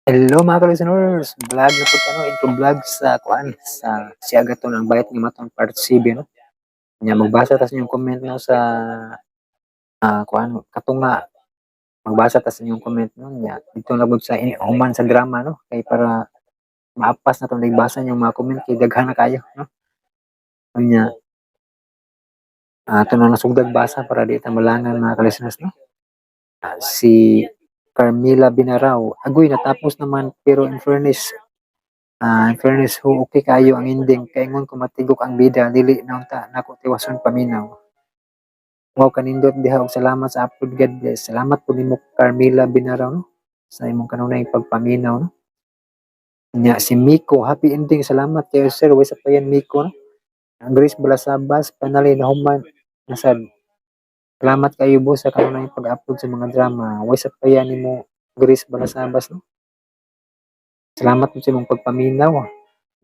Hello mga ka-listeners! Vlog na po intro vlog sa kuan sa siaga to ng bayat nga matong part CB no. Nya magbasa tas yung comment no sa kuan katong nga magbasa tas yung comment no nya dito na gud sa human sa drama no kay para maapas na tong nagbasa yung mga comment kay daghan na kayo no. Nya ato na nasugdag basa para di ta malangan mga ka-listeners no. Si Carmila Binaraw, agoy natapos naman pero in fairness ho, okay kayo ang ending. Kaingon ko matigok ang bida, dili na unta nako tiwason paminaw. Wow kanindot diha og salamat sa upload, God bless. Salamat po nimo Carmela Binaraw no sa imong kanunay pagpaminaw no. Nya si Miko, happy ending. Salamat kayo sir, way sa payan Miko no. Ang Grace Balasabas, panali na human nasad. Salamat kayo boss sa kanunay pag-upload sa mga drama. Way sa payan nimo Grace Balasabas no. Salamat po sa imong pagpaminaw.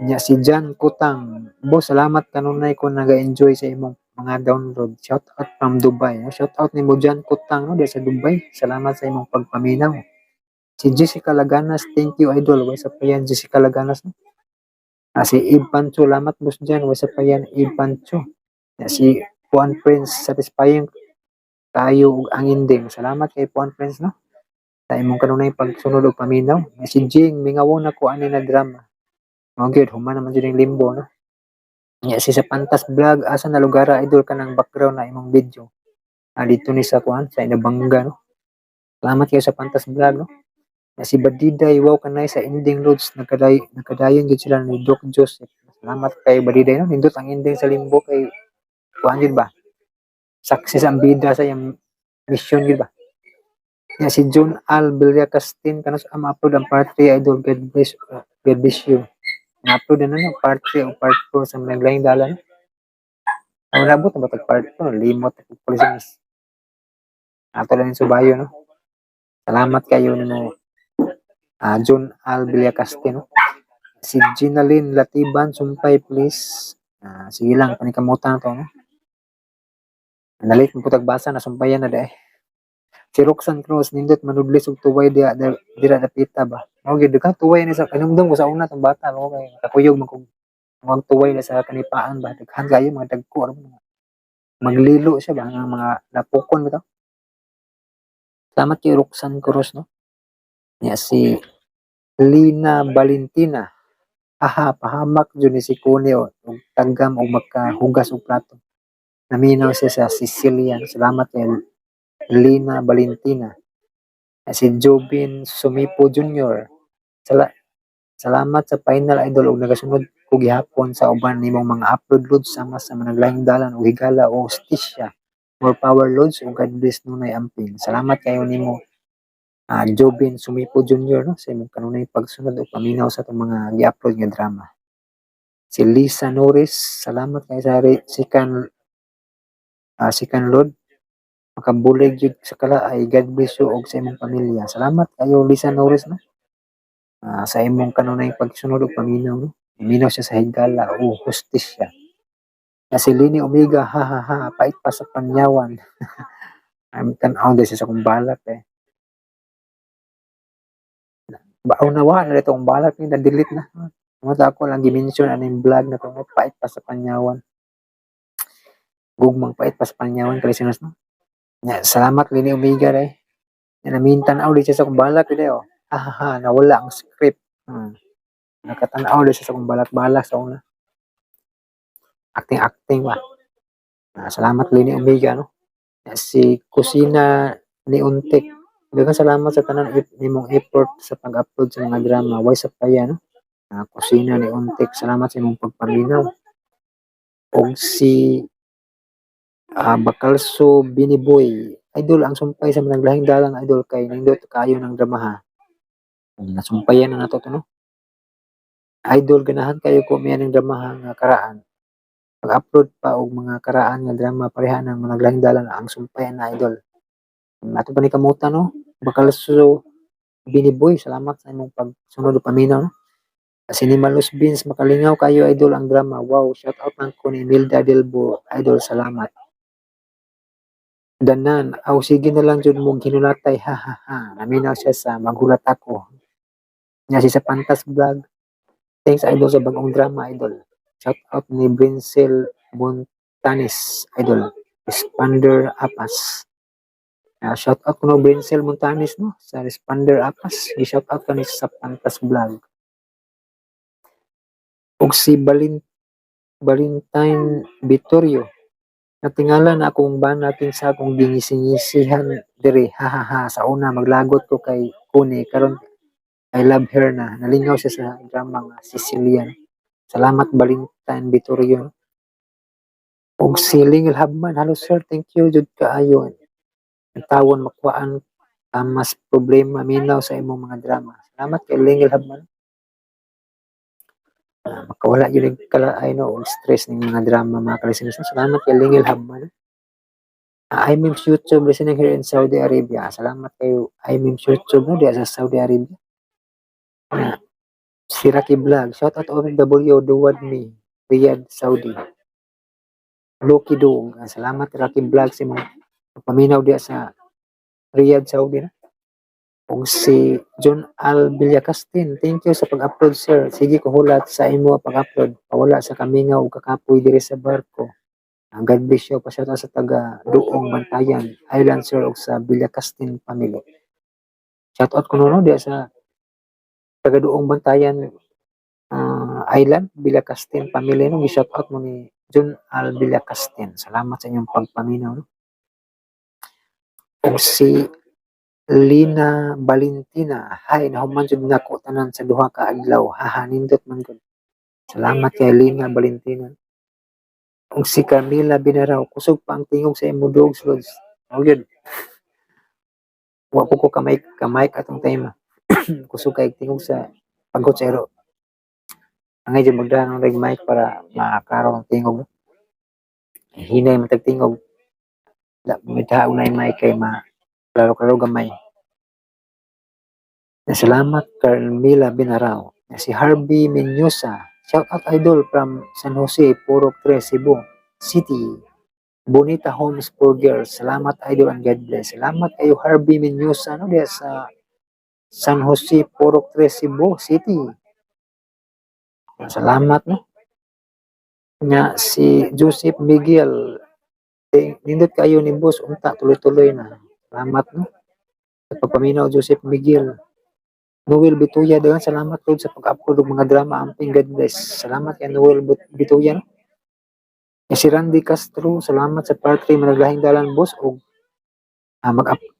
Nya si Jan Kutang, boss salamat kanunay ko naga-enjoy sa imong mga download. Shout out from Dubai. No? Shout out nimo Jan Kutang no, di sa Dubai. Salamat sa imong pagpaminaw. Si Jessica Laganas, thank you idol. Way sa payan Jessica Laganas no. Si Ib Pancho, salamat boss dyan. Way sa payan Ib Pancho. Nya si Juan Prince, satisfying tayo og ang ending. Salamat kay Juan Prince no. Sa imong kanunay pagsunod og paminaw. Nya si Jing, mingawon ako ani na drama. Mao gyud human naman jud ang limbo no. Nya si sa Pantas Vlog, asa na lugar idol ka ng background na imong video. Dito ni sa kuan sa Inabanga no. Salamat kayo sa Pantas Vlog no. Nya si Badiday, wow kanay sa ending loads nakadayon gid sila ni Doc Joseph. Salamat kay Badiday no. Nindot ang ending sa limbo kay kuan gid ba. Success ang bida sa iyang mission gid ba. Nya si John Al Villacastin kanos ang upload ang part 3 idol, God bless you. Na-upload na no, part 3 o part 4 sa naglaing dalan. Ang nabot na batag part 4, limot ang police. Ato lang yung subayo no. Salamat kayo no. John Al Villacastin no. Si Ginaline Latiban, sumpay please. Sige lang, panikamutan to no. Nalit mo putag basa na sumpayan na dai. Si Roxanne Cruz, nindot manudlis og tuway dira dapita ba. Mao gid ka tuway ni sa kanumdum ko sa una tong bata no kay kakuyog man kog mga tuway na sa kanipaan ba daghan kayo mga dagko ano, maglilo siya ba nga mga napukon bitaw. Salamat kay Roxanne Cruz no. Nya si Lina Valentina. Pahamak jud ni si Kone og taggam og magkahugas og plato. Naminaw siya sa Sicilian. Salamat kay Lina Valentina. Si Jobin Sumipo Jr. Sala salamat sa final idol og nagasunod ko gihapon sa uban nimong mga upload loads sama sa managlaing dalan og higala o hostisya. More power loads ug God bless nunay amping. Salamat kayo nimo Jobin Sumipo Jr. no sa imong kanunay pagsunod o paminaw sa itong mga gi-upload nga drama. Si Lisa Norris, salamat kay sa sikan Lord. Makabulig jud sa kala ay God bless you og sa imong pamilya. Salamat kayo Lisa Norris no. Sa imong kanunay pagsunod og paminaw no. Minaw siya sa higala o hostisya. Si Lini Omega, ha ha ha, pait pa sa panyawan. I'm tan-aw dahil sa kong balak eh. Nawa na itong balak ni na-delete na. Mga ako lang gi-mention aning vlog na kung pait pa sa panyawan. Gugmang pait pa sa panyawan kalisinus no. Salamat Lini Omega dai. Namintan-aw di siya sa kong balak dai oh. Ha ha ha, nawala ang script. Nakatan-aw di siya sa kong balak-balak sa una. Acting ba. Salamat Lini Omega no. Si Kusina ni Untik. Daghang salamat sa tanan nimong effort sa pag-upload sa mga drama. Way sa paya no. Kusina ni Untik, salamat sa imong pagpaminaw. Og si Bakalso Biniboy, idol ang sumpay sa managlaing dalan idol kay nindot kayo ng dramaha. Nasumpayan na nato to no. Idol ganahan kayo ko miyan ng dramaha nga karaan. Pag-upload pa og mga karaan nga drama pareha ng managlaing dalan ang sumpayan na idol. Ato pa ni kamutan no. Bakalso Biniboy, salamat sa imong pagsunod og paminaw no. Si ni Malus Beans, makalingaw kayo idol ang drama. Wow, shout out lang ko ni Milda Delbo, idol salamat. Danan, aw sige na lang jud mong hinunatay, ha ha ha. Naminaw siya sa magulat ako. Nya si sa Pantas Vlog. Thanks idol sa bagong drama idol. Shout out ni Brincel Montanes idol. Responder Apas. Shout out ko no Brincel Montanes no sa Responder Apas. I-shout out ka ni sa Pantas Vlog. Ug si Valentine Vittorio. Natingala na akong ba natin sa akong gingisingisihan dire hahaha sa una maglagot ko kay Kune karon I love her na nalingaw siya sa drama nga Sicilian. Salamat Valentine Vittorio. Og si Lingel Habman, hello sir, thank you jud kaayo. Tawon makuhaan mas problema minaw sa imong mga drama. Salamat kay Lingel Habman. Makawala yun kala ay no stress ng mga drama mga kalisinus. Salamat kay Lingel Habman. I mean YouTube listening here in Saudi Arabia. Salamat kayo I mean YouTube no diya sa Saudi Arabia. Si Rocky Vlog, shout out OFW Duwad me, Riyadh, Saudi. Loki Dog, salamat Rocky Vlog si mga paminaw diya sa Riyadh, Saudi na. Ug si John Al Villacastin, thank you sa pag-upload sir. Sige ko hulat sa imo pag-upload. Pawala sa kamingaw ug kakapoy diri sa barko. Ang God bless you, pasyata sa taga Duong Bantayan, Island sir ug sa Villacastin family. Shout out ko no diya sa taga Duong Bantayan Island, Villacastin family no, gi-shout out mo ni John Al Villacastin. Salamat sa inyong pagpaminaw no. Ug si Lina Valentina, hi nahuman jud nako tanan sa duha ka adlaw. Haha nindot man gud. Salamat kay Lina Valentina. Ug si Camila Binaraw, kusog pa ang tingog sa imo dogs lods. Mao gyud. Wa po ko kamay atong time. Kusog kay tingog sa pagod sa ero. Angay jud magdaan ng mic para makakaroon ng tingog. Hinay matag tingog. Mitao na yung mic kay klaro-klaro gamay. Salamat Carmela Binarao. Si Harvey Menyosa. Shout out idol from San Jose, Purok 3, Cebu City. Bonita Homes for Girls. Salamat idol and God bless. Salamat kayo Harvey Menyosa no diya sa San Jose, Purok 3, Cebu City. Salamat no. Nya si Joseph Miguel. Nindot kayo ni boss unta tuloy-tuloy na. Salamat no. Sa pagpaminaw Joseph Miguel. Noel Bituya dagan salamat po sa pag-upload ng mga drama amping God bless. Salamat kay Noel Bituya. No? Si Randy Castro, salamat sa part 3 managlahing dalan boss og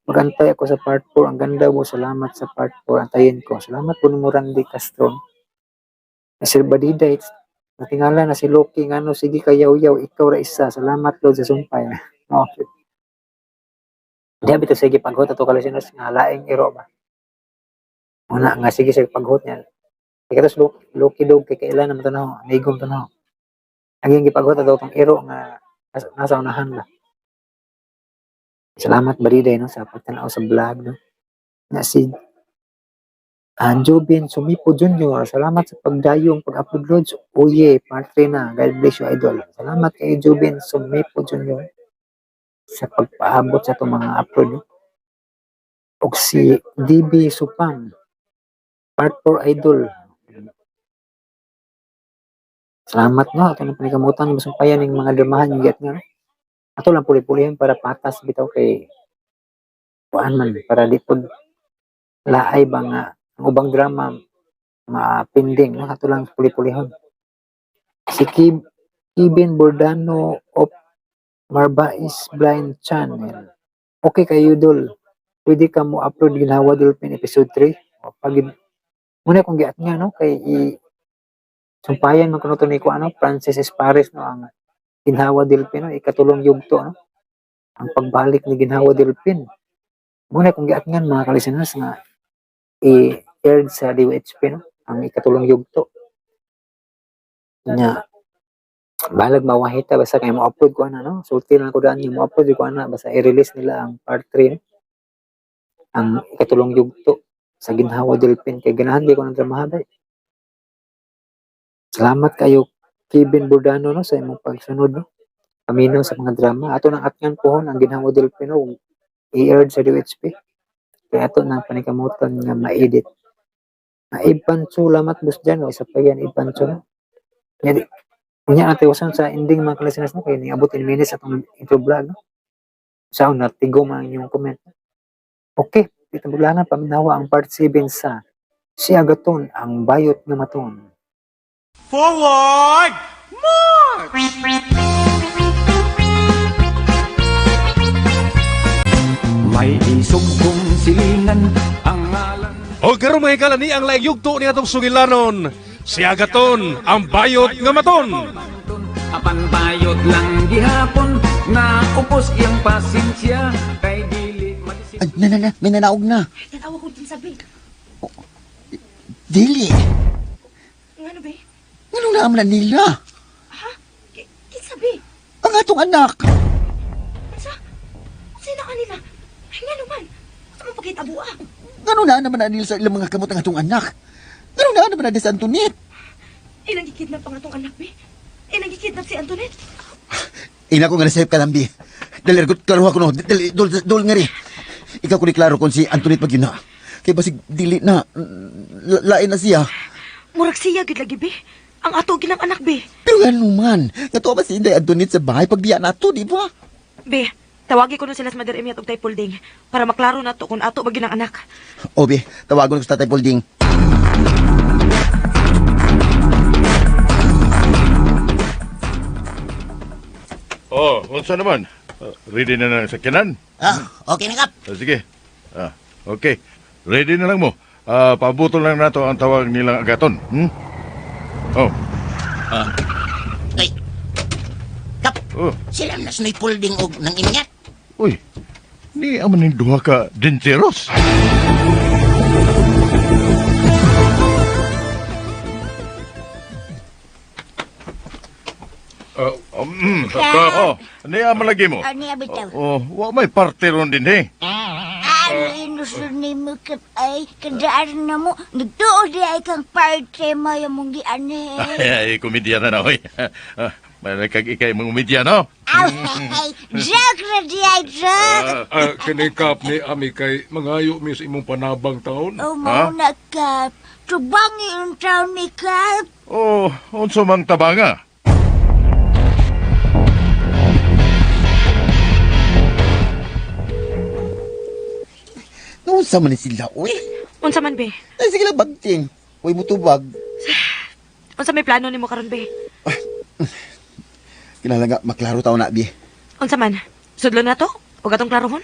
magantay ako sa part 4. Ang ganda mo, salamat sa part 4. Antayin ko. Salamat po mo Randy Castro. Si Badida, natingala na si Loki ngano sige kayaw-yaw ikaw ra isa. Salamat Lord sa sumpay. Okay. Diya bitaw sige paghot ato kalisinos nga laing iro ba. Una nga sige sa paghot niya. Ikatos Loki dog kay kailan naman tanaw, nigom tanaw. Ang gipaghot ato tong iro nga nasa unahan ba. Salamat Bariday no sa pagtanaw sa vlog no. Na si Jobin Sumipo Jr. Salamat sa pagdayong pag-upload loads. Uye, part 3 na. God bless you idol. Salamat kay Jobin Sumipo Jr. sa pagpaabot sa itong mga upload no. O si DB Supang part 4 idol. Salamat no. Ito na panikamutan ng masumpayan ng mga dramahan yung get nga. Ato lang puli-pulihan para patas bitaw kay kuan man para di pod laay ba nga ang ubang drama mapinding no ato lang puli-pulihon. Si Kevin Bordano of Marbais Blind Channel. Okay kayo dol. Pwede ka mo upload Ginhawa Dolphin episode 3. O pag muna kung giat nga no kay sumpayan man kuno to ni ko ano Francis Espares no ang Ginhawa Dolphin no ikatulong yugto no. Ang pagbalik ni Ginhawa Dolphin. Muna kung giat nga mga kalisteners nga i-aired sa DWHP no ang ikatulong yugto. Nya balag mawahita basta kay mo upload ko ana no sulti lang ko daan yung mo upload ko ana basta i-release nila ang part 3 no? Ang ikatulong yugto sa Ginhawa Dolphin kay ganahan di ko ng dramahan. Salamat kayo Kevin Bordano no sa imong pagsunod no paminaw sa mga drama ato nang atngan pohon ang Ginhawa Dolphin no i-aired sa DWHP kaya ato nang panikamutan nga ma-edit Ipanso lamat bus dyan, o isa pa yan, ipanso. Nga di, kunya ate wasan sa ending mga kalasinas mo, kaya niabot in minutes atong intro vlog, no? Sa natigo mga inyong comment. Okay, ito buglangan, paminawa ang part 7 sa Si Agaton, ang bayot nga maton. Forward! May isog kong silingan ang ngalan. O karon mga kalani ang layugto ni atong sugilanon. Si Agaton, ang bayot nga maton. Apan bayot lang gihapon na upos iyang pasensya kay dili madisip. Ay, may nanaog na. Tatawa ko din sabi. Dili. Ano ba? Anong naam na nila? Ha? Sabi. Ang atong anak. Sino kanila? Ay nga naman. Sa mong pagkitabuha. Ano na naman na nila sa ilang mga kamot ang atong anak? Ano na naman na sa Antoinette? Nagkikidnap ang atong anak, be. Nagkikidnap si Antoinette. Ina ko nga nasayip ka lang, Bi. Dali, klaro ako no. Dali, dol nga rin. Ikaw ko ni klaro kung si Antoinette pag yun na. Kaya basig dili na. Lain na siya. Murag siya, gid lagi, be. Ang ato gilang anak, be. Pero nga naman. Natuwa ba si Inday Antoinette sa bahay pag biya na to, di ba? Be, tawagi ko na sila sa Mother Emiat og Tay Pulding para maklaro na to kung ato ba gilang anak. O, Bi, tawagon ko sa Tatay Polding. Oh, unsa naman? Ready na ng sakyanan? Okay na, Kap. Sige. Okay. Ready na lang mo. Pabutol lang nato ang tawag nilang Agaton. Oh. Ay, Kap, Oh. sila na sinoy pulding og nang imingat. Uy. Ni aman ning duha ka dinteros. Oh, ni aman lagi mo. Ano yung bitaw? Oh, wa may parte ron din eh. Ano inusun ni mo kat ay kadaan na mo. Nagtuod di ay kang parte mo yung mong gianhe. Ay, komedya na oy. May kag ikay mong komedya no? Ay, joke na di ay joke. Kinikap ni Ami kay mangayo mi sa imong panabang taon. O mo na, Kap. Tubangi yung taon ni Kap. Oh, unsa man tabanga? Noon sa man ni sila, uy. Unsa man, be? Ay, sige lang, bagting. Uy, mutubag. Unsa may plano nimo karon, be? Kinala nga, maklaro tao na, Bi. Unsa man? Sudlo na to? O gatong klarohon?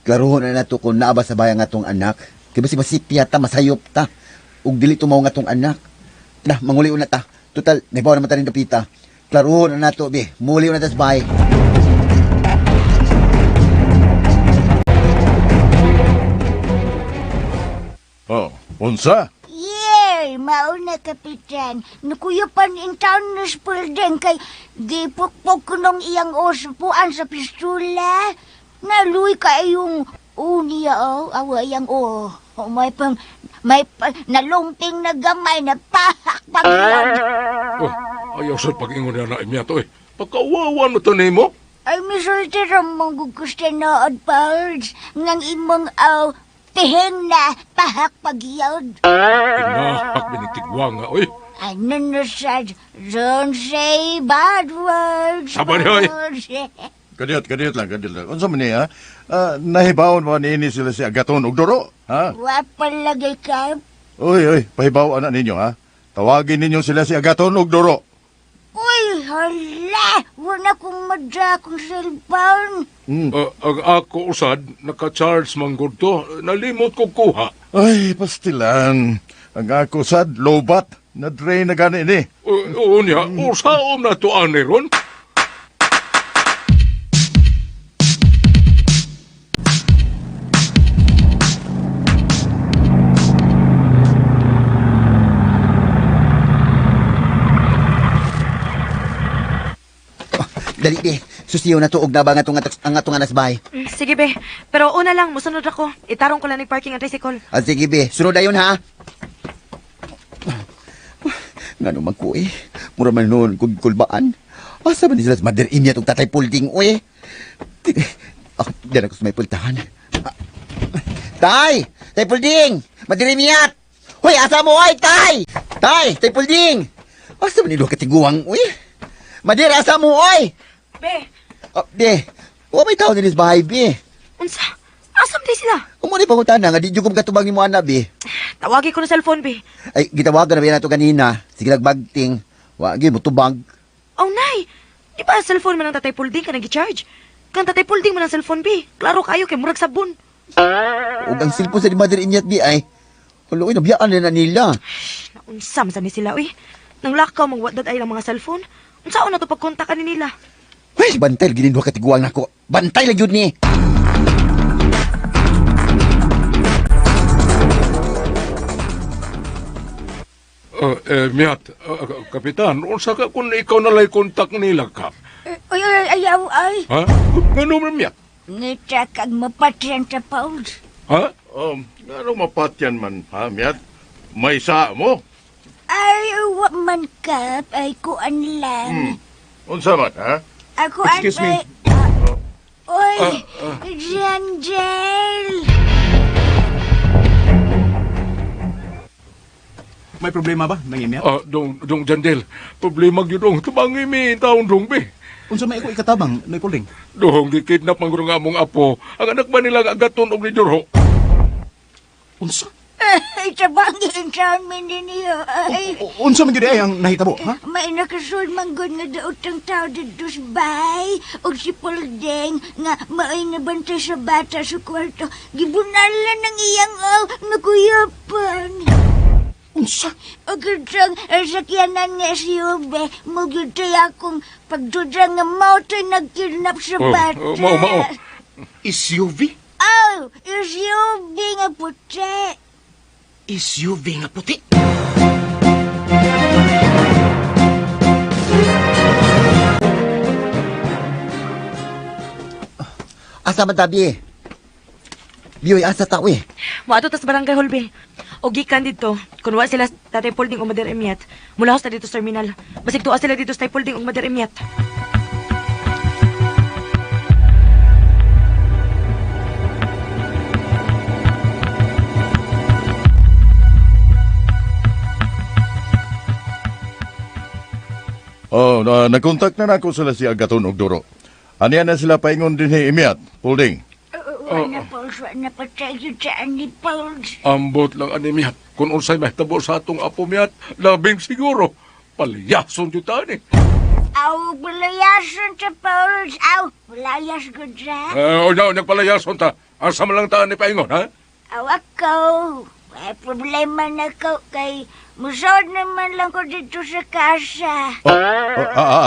Klarohon na nato kung naaba sa bayan nga tong anak. Kaya basi masipya ta, masayop ta. Ug dili tumaw nga tong anak. Na, manguli una ta. Total, naibaw naman ta rin kapita. Klarohon na nato, Bi. Muli una ta sa bahay. Oh, unsa? Yay! Mauna, Kapitan. Nakuyapan in town na pulding kay gipukpok ko nung iyang usupuan sa pistula. Naluy ka yung uniya, oh. Awa iyang, oh. Nalumping na gamay na pahak pagyan. Oh, ayaw sa pag-ingon na Emiat oy. Pagkawawan mo to nimo. Ay, misulti ramang gugusto na at Pauls. Ngang imong, tiheng na pahak pagyod. Inahak binitigwa nga oy. Ano na sa don't say bad words. Sabar niya, oy. Kadiyot lang. Unsa man niya? Nahibawon mo niini sila si Agaton ug Doro, ha? Wapalagay ka. Oy, pahibaw ana ninyo, ha? Tawagin ninyo sila si Agaton ug Doro. Uy, hala! Wala kong madya kong cellphone. Ang ako usad, naka-charge manggod to. Nalimot ko kuha. Ay, pastilan. Ang ako sad, lobat. Na-drain na gani ni. Unya, usaom na to ani ron. Dali, Bi. Susiyo na to og naba nga ang atong anas bahay. Sige, be. Pero una lang, musunod ako. Itarong ko lang ni parking ang tricycle. Sige, Bi. Sunod ayon, ha? Nga naman ko, eh. Mura man noon kung kulbaan. Asa ba ni sila sa Mother Emiat ug Tatay Pulding, uy? Diyan ako sa may pultahan. Tay! Tay Pulding! Mother Emiat! Hoy, asa mo, oy, tay! Tay Pulding! Asa man nilo katiguang, uy? Madir, asa mo, oy! Be, Oh, de, huwag may tao nilis bahay, be. unsa? Asam di sila? Umuni pangutan na, nga di jugom katubang ni mo, ana, be. Tawagi ko na cellphone, be. Ay, gitawagan na ba yan nato kanina? Sige nagbagting. Wagi mo tubag. Oh, nay. Di ba cellphone man ang tatay Pulding ka nag-charge? Kang tatay Pulding man ang cellphone, be. Klaro kayo kay murag sabon. Ug ang silpo sa di mother inyat, be, ay. Huloy, nabiyaan na nila. Naunsam sa ni sila, uy. Nang lakaw magwadad ay lang mga cellphone. Unsaon na to pagkontakan ni nila? Uy, bantay, ginindwa katiguang nako. Bantay lang yun ni. Miyat, Kapitan, unsa ka kung ikaw nalay kontak nila ka? Ayaw ay. Ha? Ano man, Miyat? Ngita kag mapatyan ta Paul. Ha? Ano mapatyan man, ha, Miyat? May sa mo? Ay, wa man ka. Ay, kuan lang. Unsa man, ha? Ako Excuse me. Oy, Janjel. May problema ba, Nang Imyat? Dong Jandel, problema gyud tubangi mi taon dong be. Unsa may iko ikatabang, Noy Pulding? Dong gikidnap man guro nga among apo. Ang anak ba nila agaton og ni Juro? Unsa? Ay, tabangin sa amin din niyo. Ay, Unsa man gyud ay ang nahitabo, ha? may nakasul manggod nga daot ang tao dito sa bay. O si Pulding nga maay nabantay sa bata sa kwarto. Gibunalan ng iyang nakuyapan. Unsa? O gudang sakyanan nga si Ube. Magutay akong pagdudang nga mautoy nagkidnap sa bata. Mao. SUV? Oh, yung si Ube nga puti. SUV nga puti. Asa man tabi, Biyoy, asa tao, eh. Moadto tas barangay hall, be. O gikan dito, kung wa sila tatay Pulding o Mother Emiat, mulahos na dito sa terminal. Basig tuwa sila dito sa tatay Pulding o Mother Emiat. Nagkontak na nako sila si Agaton og Duro. Aniya na sila paingon din ni Imyat, Pulding. Wala Pauls, wala patay yun saan ni Pauls. Ambot lang ani Miyat. Kung unsay mahitabo sa atong apo Miyat, labing siguro. Paliyason jud ta ni. Aw, balayason sa Pauls. Aw, balayas ko dyan. Nagpalayason ta. Asa man lang ta ni paingon, ha? Aw, ako. May problema na ko kay musod naman lang ko dito sa kasa.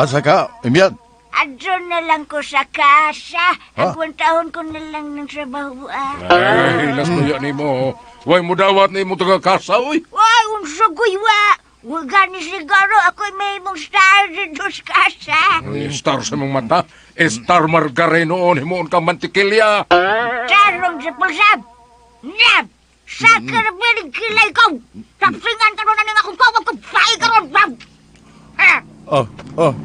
Asa ka, Imyat? Adyo na lang ko sa kasa. Agwang taon ko na lang ng trabaho. Ay, hilas mo yan ni mo. Way mo dawat ni mo taga kasa, uy. Why, unsugoy wa. Huwag ni siguro ako'y may mong star dito sa kasa. Star sa mong mata. Star Margarino, himoon ka mantikilya. Tarong sa pulsab. Nab! Sa karabilig kilay ko! Tapsingan ka ron na nga kung kawag ko pahay ka ron! Bab! Ha?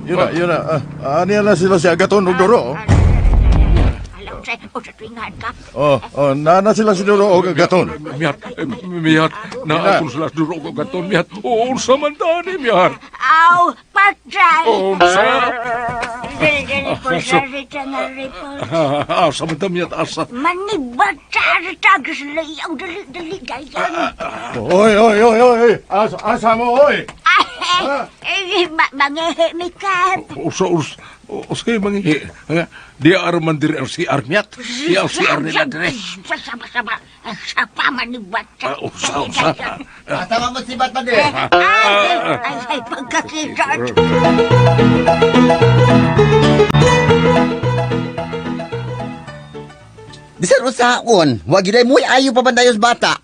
Yun na. Aniya na sila si Agaton og Duro. Alam sa sa tuwingan ka. Na sila si Duro og Agaton. Miyat, naakon sila duro ko gaton, Miyat. Unsa man ta ni Miyat. Aw, patay! Unsa? Dili po sa rita nga ripol. Asa man ta, Miyat, asa. Manibata sa tagas layaw dali dayan. Oy. Asa mo, oy. Mangehe mi kap. Usa mangihi. Di arman diri si Armiat. Si RCR nila dire. Saba. Sapa manibata. Usa. Asa man mo sibat pa, de. Ay, pagkakita. Bisan usaon, wag giday mo ayo pa bandayos bata.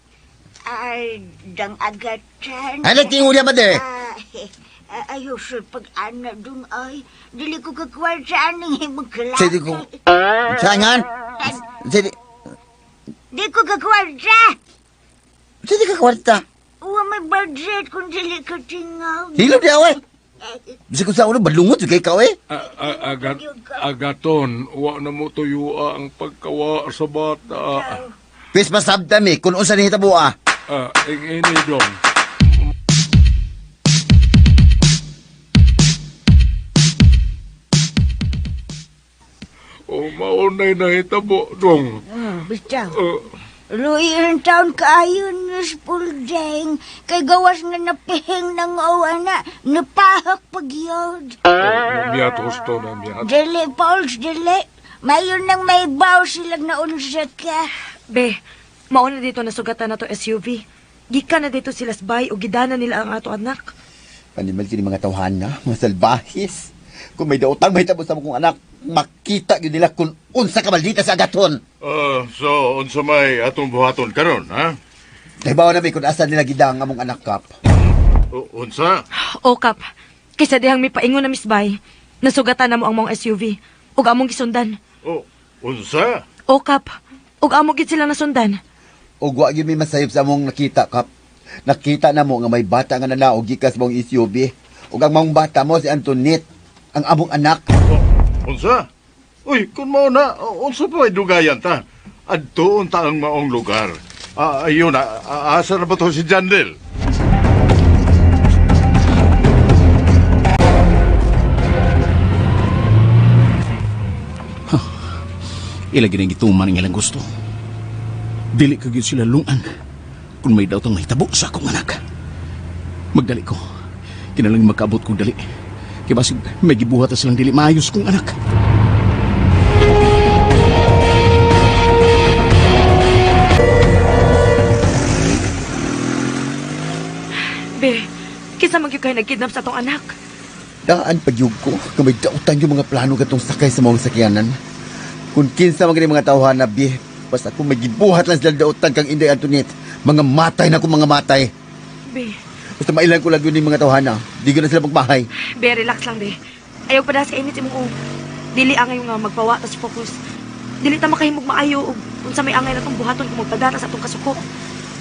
Ay, dang agatan. Ano tingo niya, mother? Ayos pag-ana dun ay. Dili ko kakwal sa aning himog kalaki. Sige ko. Sayangan? Sige. Di ko kakwal sa. Sige ka kwarta. Uwa may budget kung dili ka tingaw. Hilom di awe. Bisa ko sa ulo, balungot kay ka, eh. Agaton, wa na mo tuyo ang pagkawa sa bata. Pis masabdam, eh, kung unsa ni hitabo, ah. Ini dong. Maunay na hitabo dong. Basta. Uh, Luy ang taon kaayo ni Spuldeng. Kay gawas nga napihing ng awana. Napahak pagyod. Miyat gusto na miyat. Dili, Pauls, dili. Mayon nang may baw silang naunsa ka. Be, mauna dito nasugatan na to SUV. Gikan na dito sila sa bay o gidana nila ang ato anak. Panimal kini mga tawhana, mga salbahis. Kung may daotang mahitabo sa akong anak, makita gyud nila kung unsa ka maldita sa agaton. So, unsa may atong buhaton karon, ha? Nahibaw na may kung asa nila gidang among anak kap. Unsa? O Kap, kaysa dihang mi paingon na Miss Bay, nasugatan na mo ang mga SUV ug among gisundan. Unsa? O Kap, ug amo gid sila nasundan. O wa gyud may masayop sa among nakita kap. Nakita na mo nga may bata nga nanaog gikas mong SUV. Ug ang mong bata mo si Antoinette, ang among anak. Unsa? Uy, kung mao na, unsa pa ay dugayan ta? Adto unta ang maong lugar. Ayun na, asa na ba to si Jandel? Ilagi na gituman ang ilang gusto. Dili ka gyud sila lungan kung may daw tang mahitabo sa akong anak. Magdali ko. Kinalang magkaabot kong dali. Kaya basig may gibuhat na silang dili maayos kong anak. Be, kisa magyud kayo nagkidnap sa tong anak. Daan pagyug ko, kung may dautan yung mga plano katong sakay sa mga sakyanan. Kung kinsa mga mga tawhan na bih, basta kung may gibuhat lang sila dautan kang Inday Antoinette, mga matay na kung mga matay. Be, Basta mailan ko lang yun yung mga tawhan na, di ko na sila magmahay. be, relax lang, be. Ayaw pa sa init imong o. Dili angay nga magpawa tas focus. Dili ta makahimog maayo ug unsa may angay na tong buhaton kung magpadara sa atong kasuko.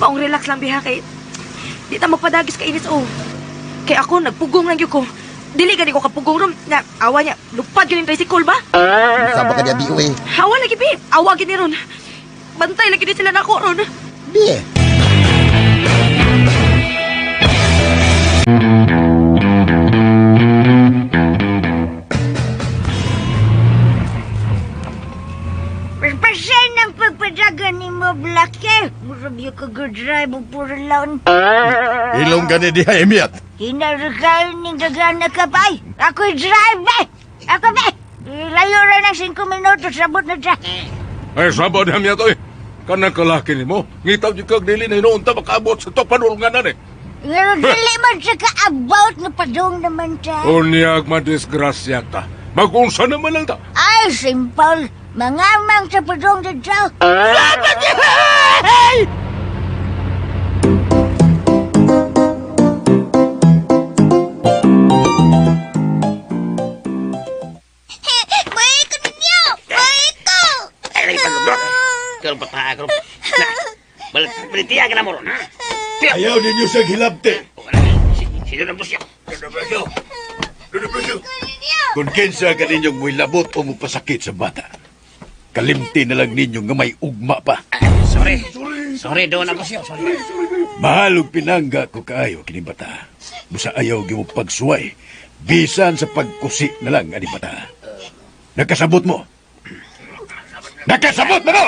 Paong relax lang biha kay di ta magpadagis ka inis o. Kay ako nagpugong lang gyud ko. Dili gani ko kapugong ron na awa niya lupad gyud yung tricycle ba? Saba ka niya, Biyo eh. Awa lagi bi, awa gid ni ron. Bantay lagi di sila nako ron. Biye. Pasen ang pagpadaga ni mo, Blackie. Murabi ka good drive mo puro laon. Ilong gani diha emiyat. Hinarikay ni gagana ka ba? Ako'y drive ba? Ako ba? Layo rin ng 5 minutos, sabot na dyan. Ay, sabad na miyat, oy. Kanang kalaki ni mo. Ngitaw yung kag dili na hinuunta makaabot sa to panulunganan eh. Pero dili man siya ka-about na padong naman siya. Unyag madisgrasya ta. Magunsa naman lang ta. Ay, simple. Mangamang sa padong na dyan. Bayi ko ninyo! Bayi ko! Ay, pagdot. Karon pa pa karon. Na. Balitiya ka na mo ron, ha? Ayaw ninyo sa gilabte. Sino na po siya? Kung kinsa ka ninyong mo'y labot o mo pasakit sa bata, kalimti na lang ninyo nga may ugma pa. Sorry. Sorry, doon ako siya. Sorry. Mahal og pinangga ko kaayo kini bata. Busa ayaw gi mo pagsuway. Bisan sa pagkusi na lang ani bata. Nakasabot mo. Nakasabot mo no!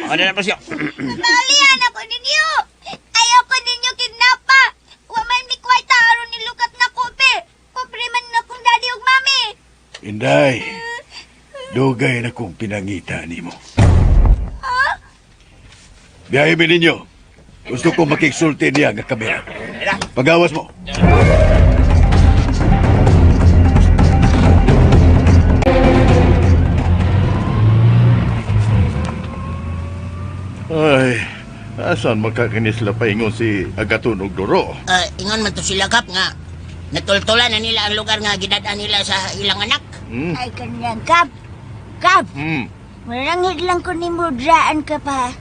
Ano na po siya? Naulihan ako ninyo! Ayaw ko ninyo kidnapa! Waman mi kwarta aron nilukat na kope! Pobre man na kong daddy ug mami! Inday, dugay na kong pinangita nimo. Biyahe mi ninyo. Gusto ko makiksulti niya nga kamera. Pagawas mo. Ay, asan makakinis la paingon si Agaton og Doro? Ingon man to sila kap nga natultulan na nila ang lugar nga gidadaan nila sa ilang anak. Ay kanyang kap! Kap! Hmm. Marangit lang ko ni mudraan ka pa.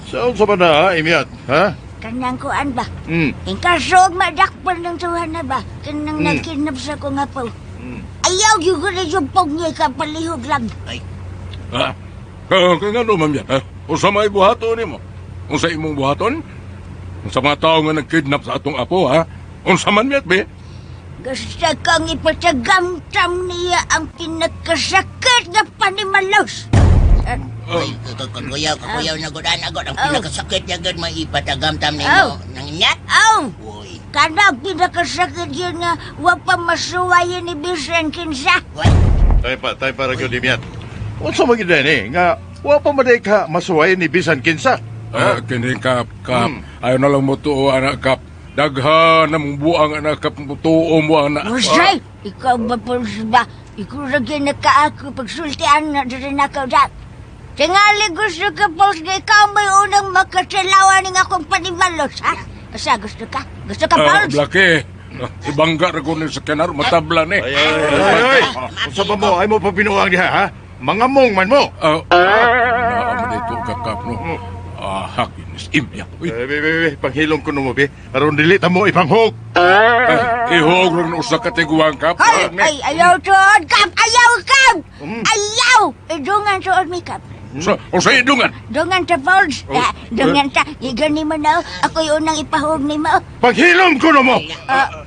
Saan sa ba na, Imiat? Ha? Kanang kuan ba? Hmm. Inkasog madakpan ng tuhan na ba? Kanang nagkinap sa ko nga po. Ayaw yung ko na yung pog niya kapalihog lang. Ha? Kaya nga naman yan, ha? O sa may buhaton ni mo? O sa imong buhaton? Sa mga tao nga nagkidnap sa atong apo, ha? Unsa man miyat, be? Gusto kang ipatsagamtam niya ang pinakasakit na panimalos. Uy, kakuyaw na gudan agad. Ang pinakasakit niya agad maipatagamtam ninyo. Nang inyat? Uy. Kana pinakasakit yun nga wapa masuwayan ni Bisan kinsa. What? Tay para gyud dimyat. Unsa man gid ni nga wa pa maday ka masuway ni bisan kinsa? Kini kap. Ayaw na lang mo tuo, anak kap. Daghan na mong buang anak kap. Tuo mo, anak. Usay, ikaw ba po ba? Ikaw lagi nakaako pagsultian na dito na ka dyan. Tingali gusto ka po na ikaw may unang makasalawan ng akong panimalos, ha? Asa gusto ka? Gusto ka, Pauls? Blake. Ibangga ra ko ni sa kanar. Matabla ni. Ay. Unsa ba mo? Ay mo pa binuang diha, ha? Mangamong man mo. Naama dito kakap, no? Hakinis imya. Uy. Be, panghilom ko mo, be. Aron dili ta mo ipanghog. Ihog rin usa ka tiguang kap. Ay, ayaw tuod, Kap! Ayaw, Kap! Ayaw! Idungan tuod mi, Kap. Sa idungan. Dungan ta, Pauls. Dungan ta. Igani mo na. Ako yung unang ipahog ni mo. Panghilom ko mo.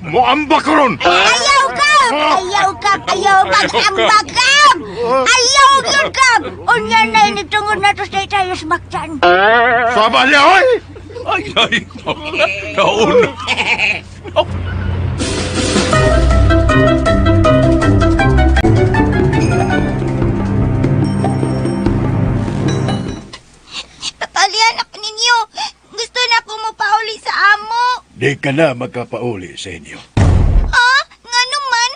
Moambak ko ron. Ayaw, Kap! Ayaw, Kap! Ayaw mag-ambak, Kap! Ayaw yun, Kap! Unya na initungod na to sa tayo smaktan. Saba niya, oy! Ay, nauna. Tatalian ako ninyo. Gusto na ko mapauli sa amo. Di ka na magkapauli sa inyo. Ha? Nga naman?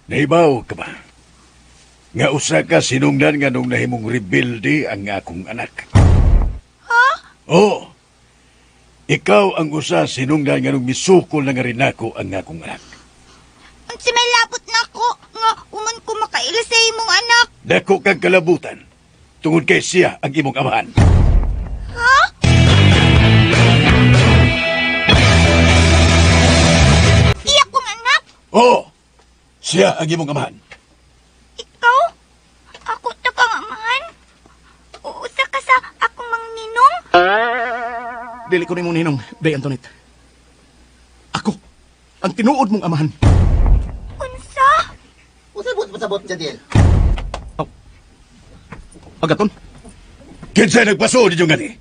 Naibaw ka ba? Nga usa ka sinungdan nga nung nahimong rebelde ang akong anak. Ha? Oo. Ikaw ang usa sinungdan nga nung misukol na nga rin ako ang akong anak. Unsi may labot na ko. Nga uman ko makaila sa imong anak. Dako kang kalabutan. Tungod kay siya ang imong amahan. Ha? Iya kong anak? Oo. Siya ang imong amahan. Ikaw? Ako ta kang amahan? Uusa ka sa akong mangninong? Dili ko ni mong ninong, Day Antoinette. Ako, ang tinuod mong amahan. Unsa? Usabot, Jadil. Agaton, Kinsa nagpasuod ninyo nga ni?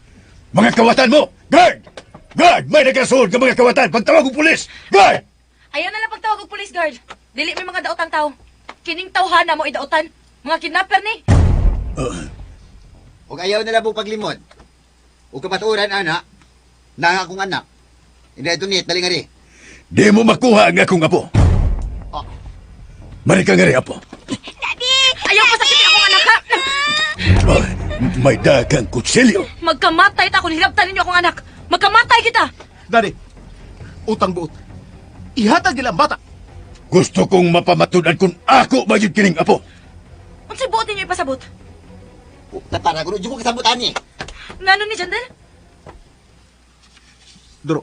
Mga kawatan mo! Guard! Guard! May nagkasuod ka mga kawatan! Pagtawag ng pulis! Guard! Ayaw na lang pagtawag og police guard. Dili may mga daotang tao. Kining tawhana mo idautan. Mga kidnapper ni. Huwag ayaw na lang po paglimod. Huwag kapaturan, anak. Na akong anak. Hindi ito nit, dali nga rin. Di mo makuha ang akong apo. Mari ka nga rin, apo. Daddy! Ayaw ko sakit akong anak ha. May dagang kutsilyo. Magkamatay ta kung hilabtan ninyo akong anak. Magkamatay kita. Daddy, utang buot. Ihatag nila ang bata. Gusto kong mapamatunan kung ako ba yung kining apo. Unsay buot ninyo ipasabot? Para ko, di ko kasabutan ni. Ngano ni Jandel? Duro,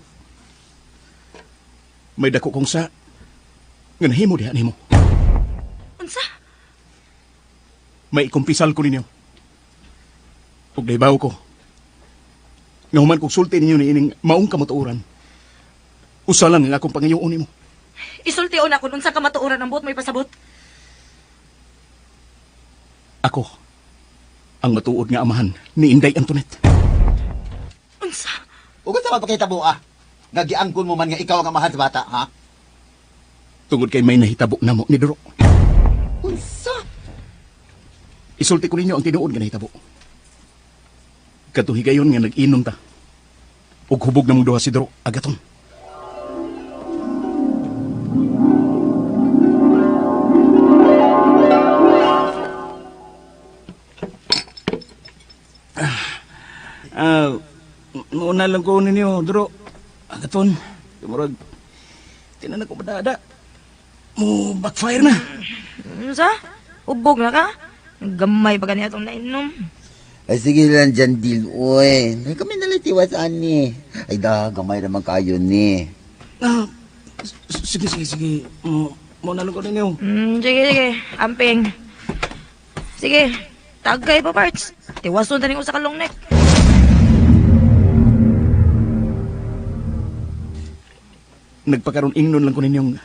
may dako kong sa nga nahimo diha nimo. Unsa? May kumpisal ko ninyo. Ug naibaw ko. Nga human kong sulti ninyo ni ining maong kamatuoran. Usa lang ang akong pangayoon nimo. Isultiyon ako unsa ka matuoran ang buot mo ipasabot. Ako ang matuod nga amahan ni Inday Antoinette. Unsa? Huwag ka naman pakita mo, Nagiangkon mo man nga ikaw ang amahan sa bata, ha? Tungod kay may nahitabo na mo ni Duro. Unsa? Isulti ko ninyo ang tinuod nga nahitabo. Katuhigayon nga nag-inom ta. Ug hubog na mong duha si Duro, agaton. Mauna lang ko ninyo, Duro. Agaton. Murag, tinan ako madada. Mo backfire na. Unsa? Ubog na ka? Gamay pa ganito itong nainom. Ay, sige lang dyan, Dil. Uy, kami nalitiwasaan ni. Ay, gamay naman kayo ni. Sige. Mauna lang ko ninyo. Sige. Amping. Sige. Tagay pa parts. Tiwason na rin ko sa kalong neck. Nagpakaroon ingnon lang ko ninyong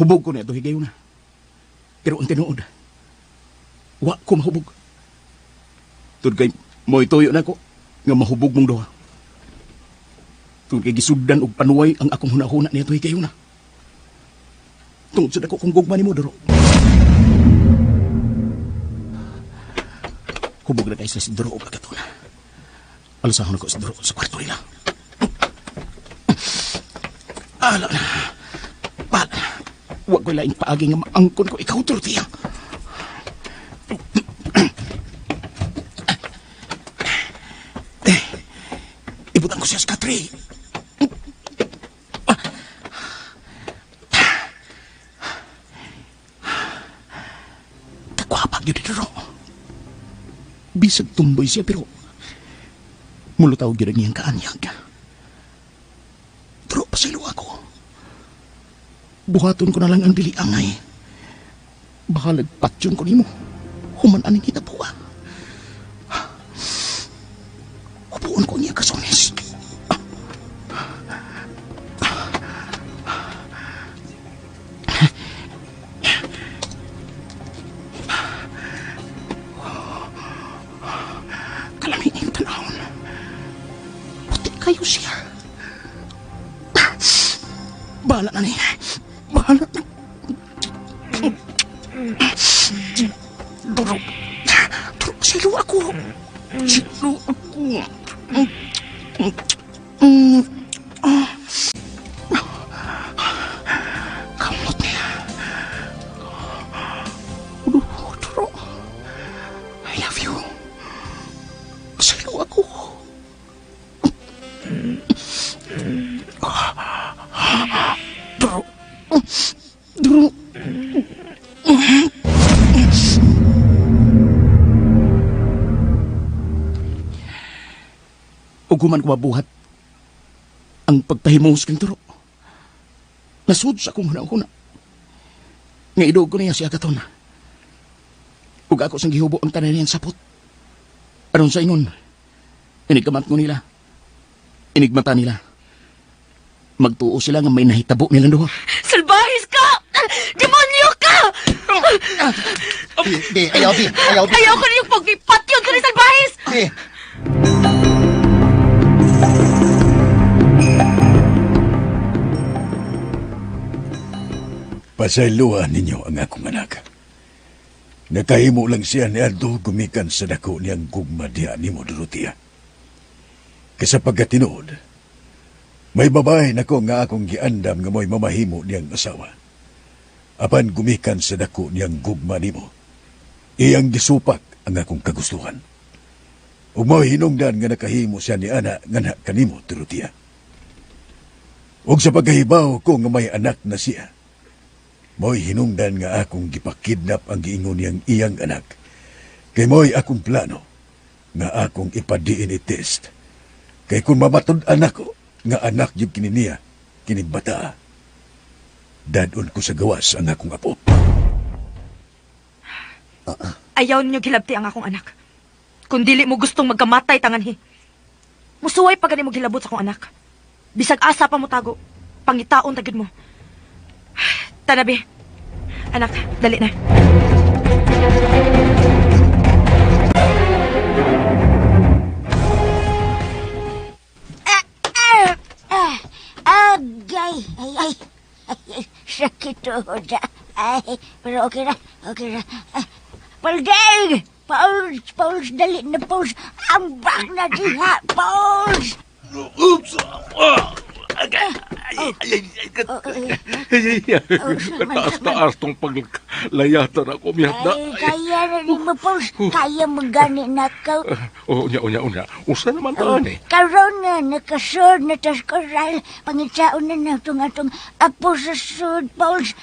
hubog ko na ito higayon na. Pero ang tinuod, wa ko mahubog. Tungod kay mo ituyo na ko nga mahubog mong duha. Tungod kay gisugdan og panuway ang akong hunahuna niya ito higayon na. Tungod sa dako kong gugma ni mo, Doro. Hubog na kayo si Doro o kagato na. Alasahon ako si Doro sa kwarto nila. Ala na. Bala na. Huwag ko laing paagi nga maangkon ko ikaw, Dorothea. Ibutan ko siya sa katri. Takwapag yun dito, Doro. Bisag tumboy siya, pero mulutaw yun ang iyang kaanyag. Pero pasilo ako. Buhaton ko na lang ang dili angay. Baka lagpatyon ko ni mo. Human aning kita po. Upuan ko niya kasones. Kalami yung tanahon. Puti kayo siya. Bahala na niya. Bahala na. Doro. Doro, silo ako. Silo ako. Kamot niya. Doro. I love you. Silo ako. Doro. Doro. Uguman ko mabuhat ang pagpahimos kang Doro. Nasud sa akong huna-huna. Nga idog ko niya siya katon. Ug ako sang gihubo ang tanan niyang sapot. Aron sa ingon, inigkamat ko nila. Inigmata nila. Magtuo sila nga may nahitabo nilang duha. Salbahis ka! Demonyo ka! Di, ayaw, Bi. Ayaw, Bi. Ayaw ko na yung pagpipatyon ko ni Salbahis! Bi. Pasayloan ninyo ang akong anak. Nakahimo lang siya ni Aldo gumikan sa dako niyang gugma diha ni mo, Dorothea. Kasa pagkatinood, may babae na ko nga akong giandam nga mo'y mamahimo niyang asawa. Apan gumikan sa dako niyang gugma ni mo, iyang gisupak ang akong kagustuhan. Ug mo'y hinungdan nga nakahimo siya ni ana nga na kanimo, Dorothea. Ug sa pagkahibaw ko nga may anak na siya, mo'y hinungdan nga akong gipakidnap ang giingon niyang iyang anak. Kay mo'y akong plano nga akong ipa-DNA test. Kay kung mamatod anak ko, nga anak yung kininiya, kinibata. Dadon ko sa gawas ang akong apo. Ayaw ninyo gilabti ang akong anak. Kung dili mo gustong magkamatay tanganhi. Musuway pa gani mo gilabot sa akong anak. Bisag asa pa mo tago, pangitaon tagid mo. Tanabi. Anak, dali na. Agay. Ay. Sakit tuhod. Ay, pero okay na. Okay na. Palday! Pauls, dali na, Pauls. Ambak na diha, Pauls! Oops! Taas-taas tong paglayatan ako, miyata. Ay, kaya na ni mo, Pauls. Kaya mo gani na ka. Unya. Usa naman taan eh. Karon na, nakasod na tas koral. Pangitsaon na na itong atong apo sa sud, Pauls.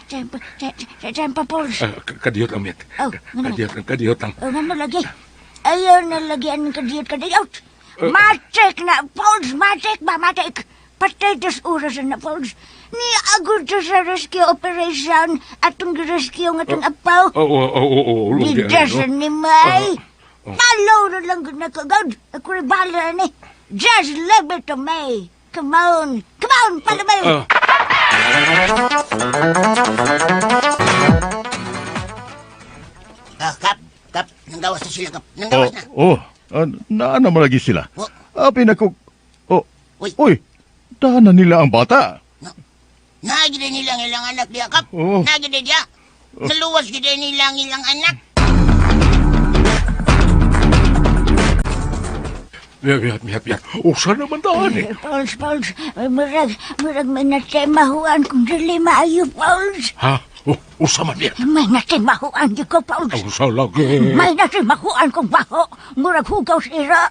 Diyan pa, Pauls. Kadiyot lang, miyat. Kadiyot lang. O, ano lagi? Ayaw na lagi ang kadiyot. Matik na, Pauls! Matik ba? Matik! Patay tas oras na, Pauls. Ni agud sa rescue operation atong rescue ng atong apaw. Oo. Bidasan ni May. Talo na lang na kagad. Ako rin bala ni. Just leave it to me. Come on. Palabaon, palabaon. Kap, nanggawas na sila, Kap. Nanggawas na. Naana mo lagi sila. Oh. Pinako... Uy. Uy, daanan nila ang bata. Nagide nilang ilang anak diya, Kap. Oh. Nagide diya. Naluwas gide nilang ilang anak. Miyat. Usa naman daan eh. Pauls, murag may natemahuan kung dili maayo, Pauls. Ha? Usa man yan. May natemahuan di ko, Pauls. Usa lagi. May natemahuan kong baho. Murag hugaw sira.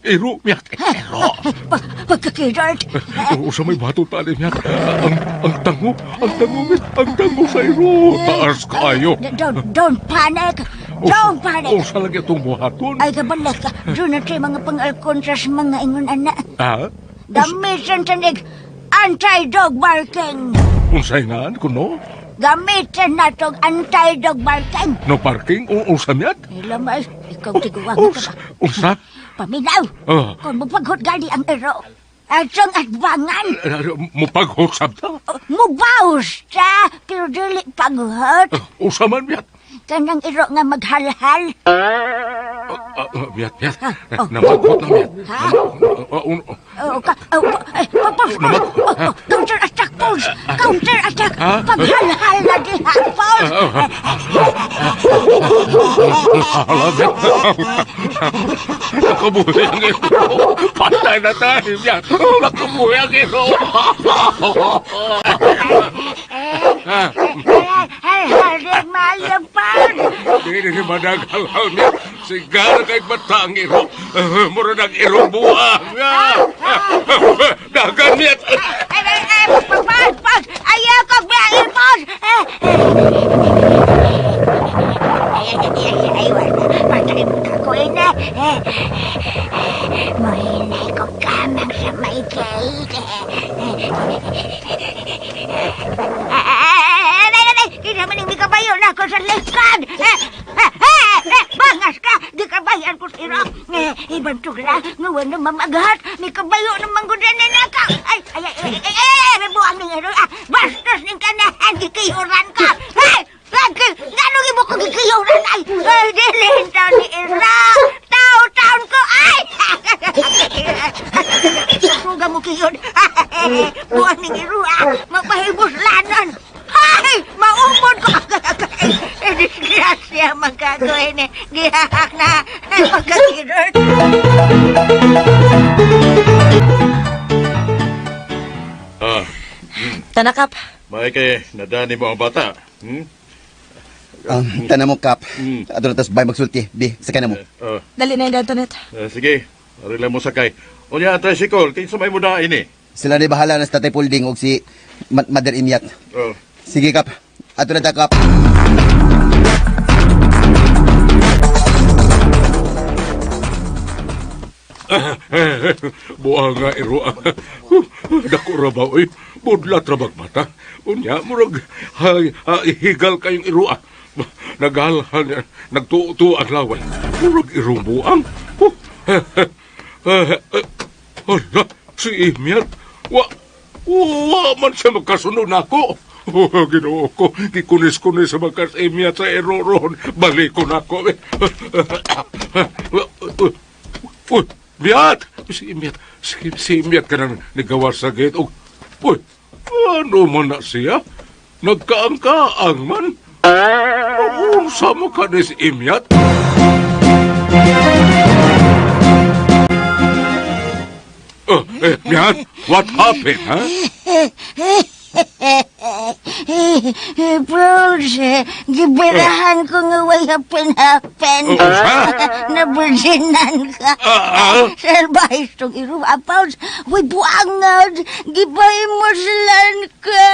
Iro, miyat. Iro. Pagkakidart. Usa may bato tali miyat. Ang tango, miyat. Ang tango sa iro. Taas kayo. Don't panic. Don't panic. Usa lagi itong buhaton. Ay, kabalik ka. Doon na tayo mga pangalkon sa mga ingon anak. Ha? Gamitan tanig anti-dog barking. Unsay naan kuno? Gamitan na tong anti-dog barking. No parking? Usa miyat? Ilamay, ikaw tiguwang ka ba? Usa? Paminaw. Kung mapaghot gali ang ero. Atong atbangan. Mupaghot sabta? Mubaws ta. Pero dili paghot. Usa man miyat? Kanang ero nga maghalhal. Miyat. Namaghot na miyat. Counter attack, Pauls! Counter attack! Paghalhal na diha, Pauls! Halagit. Nakabuhay ang iro. Patay na tayo miyat. Nakabuhay ang iro. Halhal din mayang, Pauls! Hindi madaghal miyat. Sigara kay bata ang iro. Mura ng iro buwang. Dagan miyat. Pag! Ayaw ko biyahin, Pauls! Patay mo kako na. Mahinay ko kamang sa may gate. Kita maning di kabayo na ako sa likod. Bangas ka, di kabayan ko siro. Ibantog na, ngawan na mamaghat. May kabayo na manggudan na naka. Ay, may buwang ning iro. Bastos ning kanahan, gikiyuran ka. Ay, ganong ibo ko gikiyuran. Ay, dilin taon ni iro. Taon ko, ay. Suga mo kiyon. Buwang ning iro, magpahibos lanon. Ay! Maumod ko! Disgrasya magkagawin eh. Gihahak na magkakirot. Tanakap. May kay nadani mo ang bata. Tanan mo, Kap. Ato na tas bay magsulti. Bi, sakay na mo. Dali na yung Antoinette. Sige, arila mo sakay. Unya ang tricycle, kay sumay mo na ini. Sila na bahala na sa Tatay Pulding og si Mother Imyat. Sige, Kap. Ato na ta, Kap. Buang nga iro. Dako ra ba, oy? Budlat ra bag mata. Unya, murag higal kayong iro. Naghalhal, nagtuo ang laway. Murag irong buang. Hala, si Imyat. Wa man siya magkasunod nako. Ginoo ko, kikunis-kunis sa magkas Imyat sa iro ron. Balik ko nako. Uy, Imyat! Si Imyat ka nang nagawas sa gate. Uy, ano man na siya? Nagkaang-kaang man. Unsa mo ka ni si Imyat? Imyat, what happened, ha? Pauls, gibirahan ko nga way hapen-hapen. Nabursinan ka. Salbahis tong iruwa, Pauls. Way buangad. Gipahimuslan ka.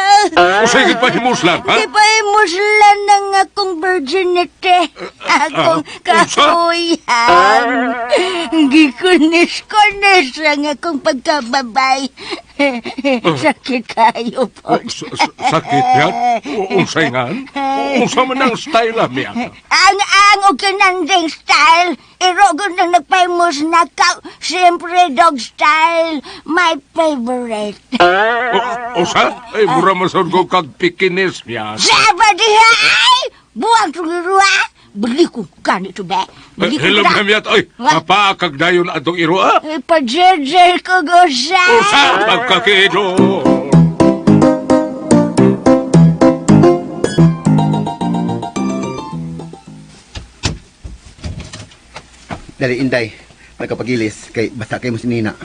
Sige, pahimuslan, ha? Gipahimuslan ng akong virginity. Akong kakuyan. Gikunis-kunis ang akong pagkababay. Sakit kayo, Pauls. Sakit yan? Unsay ngan? Unsa man ang style mi ata? Ang og kananding style. Iro gud nang nagpaymos na ka. Siyempre dog style. My favorite. Usa? Ay, mura masod ko kag pikinis miya. Saba diha ay! Buang tulirua. Beli ko ganito ba? Beli ko Hilam na miyat, ay, mapaakag dayon atong iro, ah? Ipajerjer ko gosa. Usa, pagkakido. Dali, Inday. Nagkapagilis. Kay basta kayo mo si Nina.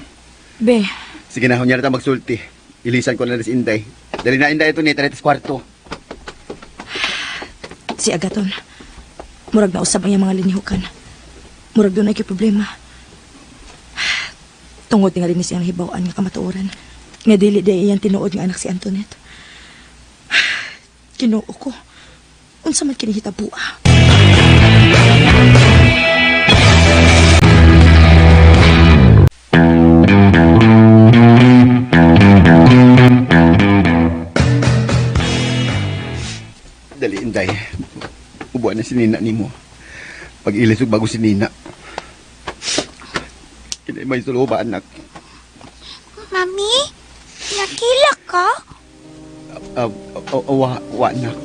Be, Sige na, hunya na tayo magsulti. Ilisan ko na si Inday. Dali na, Inday. Ito ni, taritis kwarto. si Agaton. Murag na usab ang iyang mga linihukan. Murag doon ay kay problema. Tungod nga rin ni siyang hibawaan nga kamatuoran. Nga dili day iyang tinuod nga anak si Antoinette. Kinuo ko. Unsa man kini hitabua. Dali, Inday. Ubuan na si Nina ni mo. Pag-ilisog bago si Nina. Kinay may sulo ba, anak? Mami, nakilak ka? Wa, anak.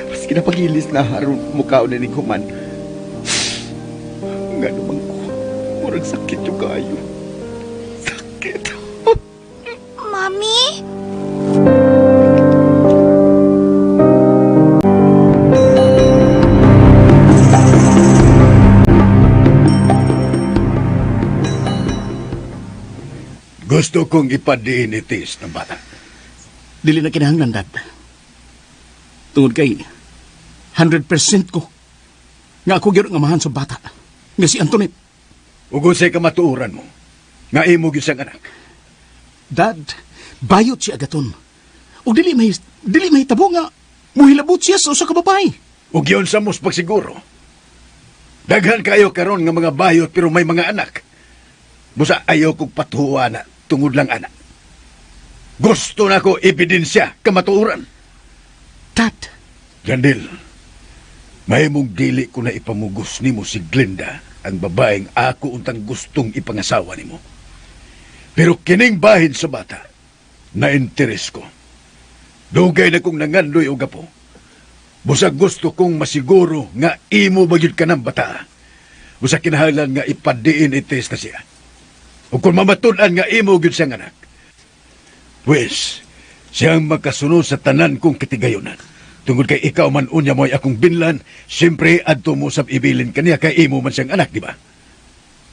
Mas kinapag-ilis na haron mukha na ni Kuman. Nga naman ko. Murag sakit yung kayo. Sakit. Mami? Gusto kong ipadiin itis ng bata. Dili na kinahanglan, Dad. Tungod kay 100% ko nga ako gyud nga mahan sa bata nga si Antoinette. Ug unsay kamatuoran mo nga imo gyud sang anak. Dad, bayot si Agaton. Ug dili may tabo nga muhilabot siya sa usa ka babae. Ug yon sa mos pagsiguro. Daghan kayo karon nga mga bayot pero may mga anak. Busa ayaw kong patuwa na tungod lang anak. Gusto na ko ebidensya kamatuoran. Dad, Jandil, may mong dili ko na ipamugos nimo si Glenda, ang babaeng ako untang gustong ipangasawa nimo. Pero kining bahin sa bata, na interes ko. Dugay na kong nangandoy o gapo. Busa gusto kong masiguro nga imo magyud ka ng bata. Busa kinahanglan nga ipadiin ites na siya. O kung mamatunan nga imo gyud siyang anak, pues, siyang magkasunod sa tanan kong katigayonan. Tungod kay ikaw man unya mo'y akong binlan, siyempre adto mo sab ibilin kaniya kay imo man siyang anak, di ba?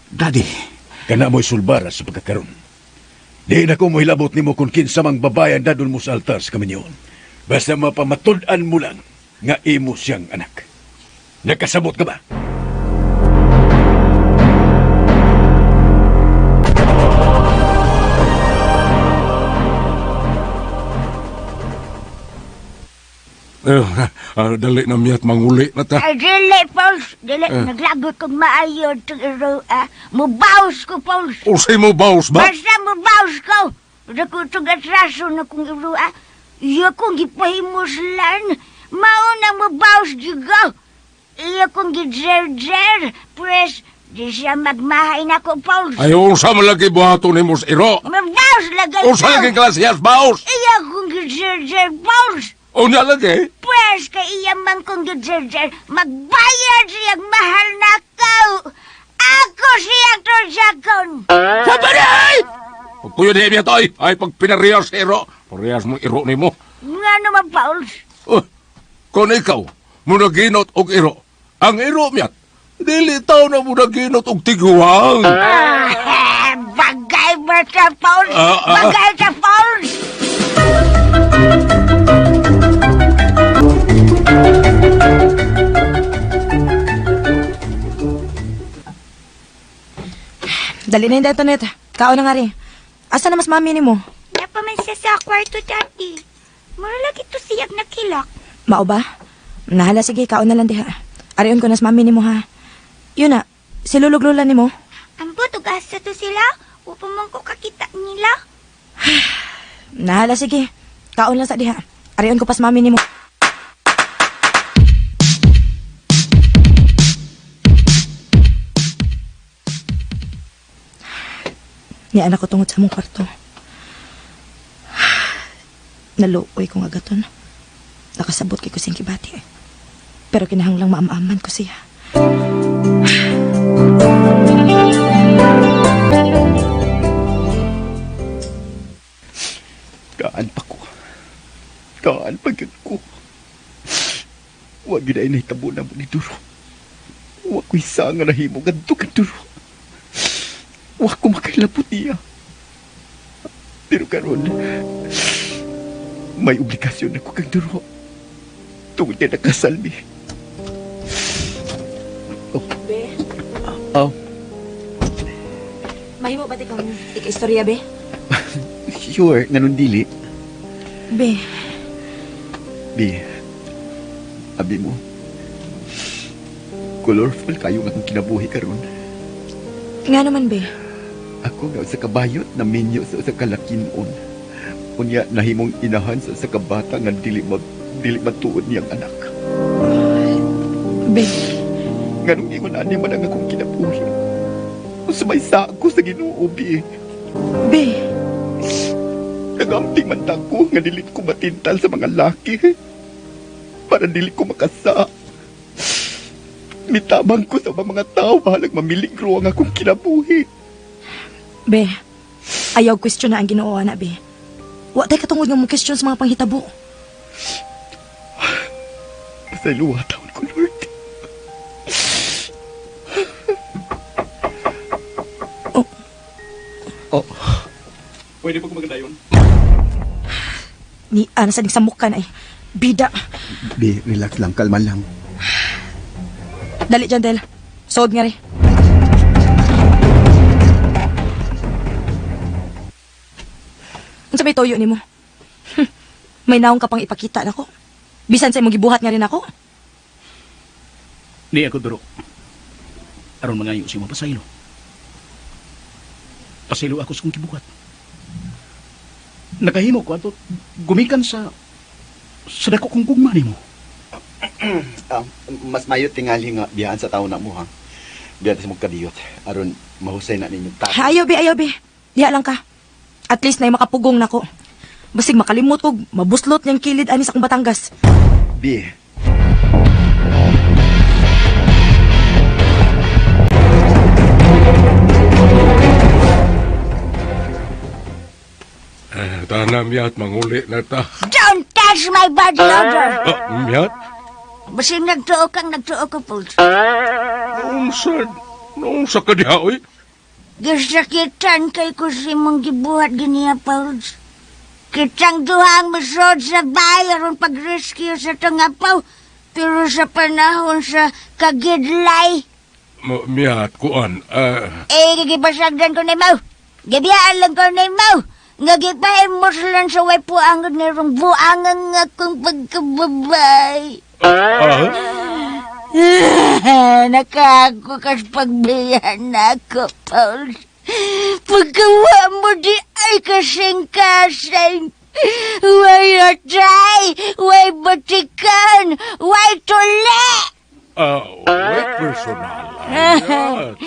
Daddy, Kana mo'y sulbara sa pagkakaroon. Di na ko mo'y labot nimo kung kinsa mang babayan dadon mo sa altar sa kaminyon. Basta mapamatud-an mo lang nga imo siyang anak. Nakasabot ka ba? Dali na miyat manguli na ta. Ay, dili, Pauls. Dili, naglagot kong maayo itong iro, Mubaws ko, Pauls. Usay mo baos ba? Basta mubaws ko. Dako itong atraso na kong iro, Iya kong gipahimuslan. Maunang mubaws juga. Iya kong gidzer-zer. Pres, di siya magmahay na ko, Pauls. Ay, unsa man lagi buhaton ni mos iro? Mubaws lagay Unsa lagi klasehas baos? Iya kong gidzer-zer, Pauls. Unya lagi? Pwes, kay iya man kong gidzer-zer, magbayad siyang mahal na kao. Ako siyang torjakon. Sabaray! Pagkuyo di miyat ay pag pinarehas sa iro, parehas mo iro ni mo. Nga naman, Pauls. Kung ikaw, muna ginot og iro, ang iro miyat, dili taw na muna ginot og tiguang. Bagay ba sa Pauls? Bagay sa Pauls! Dali na yung Antoinette. Kao na nga rin. Asa na mas mami ni mo? Napaman siya sa kwarto, Daddy. Maralagi to siyag nakilak. Mao ba? Nahala, sige, kao na lang diha. Ariyon ko nas mami ni mo, ha? Yun na, siluluglulan ni mo. Ang butog asa to sila? Upang man ko kakita nila. Nahala, sige. Kaon lang sa diha. Ariyon ko pas mami ni mo. Ni anak ko tungod sa mong kwarto. Naluoy ko nga gaton. Nakasabot kay kusing kibati. Pero kinahanglang maamaman ko siya. Kaan pa ko. Kaan pa gyud ko. Wa gyud ay nahitabo na mo ni Duro. Wa ko isa nga nahimo kadto kay Duro. Wa ko makailabot niya. Pero karon may obligasyon ako kay Duro. Tungod na nakasalbi. Be, Oh, mahimo ba kang ika-istorya, be? sure, ganun dili. Be, Bi, abi mo. Colorful kayo nga akong kinabuhi karon. nga naman, be. Ako nga sa kabayot na minyo sa kalakinon. Unya nahimong inahan sa kabata nga dili matuod niyang anak. Be, Nganong ingon ani man ang akong kinabuhi. Usumay sa ako sa Ginoo, Bi. be, Nagamping man ko nga dili ko matintal sa mga laki. Para dili ko makasa. Mitabang ko sa mga tao bahalag mamiligro ang akong kinabuhi. be. Ayaw question na ang Ginoo na, be. Wa tay katungod nga mong question sa mga panghitabo. Pasayluwa taon ko, Lord. Oh. Pwede pa kumaganda yun? Ni ana sa samok ka na, bida. Bi, relax lang, kalma lang. Dali dyan, Del. Sood nga rin. Ang sabay toyo ni mo. May naong ka pang ipakita na ko. Bisan sa imong gibuhat nga rin ako. Di ako duro. Aron mangayo si mo pasaylo. Pasaylo ako sa kong kibuhat. Nakahimo ko ato gumikan sa dako kong gugma nimo. Mas mayo tingali nga biyaan sa taon na mo ha. Biyaan sa mong kadiyot. Aron mahusay na ninyo ta. Ayaw, be. Diya lang ka. At least na makapugong na ko. Basig makalimot ko, mabuslot niyang kilid ani sa kong Batangas. Bi, Tana, Miyat, manguli na ta. Don't touch my body odor. Miyat? Basta nagtuo ka, Pulse. Noong sa kadiha, oy? Gisakitan kay ko si mong gibuhat ganiya, Pulse. Kitang duhang masod sa bayaron pag-rescue sa Tangapaw. Pero sa panahon sa kagidlay, Miyat, kuan, gigibasagdan ko na mo. Gabiyaan lang ko na mo. Ngagipahimos lang sa way puangan na rong buangan nga kong pagkababay. Nakakukas pagbiyan na ako, Paul. Pagkawa mo di ay kasing-kasing. Way atay, way batikan, way tuli. way personal. Miyat.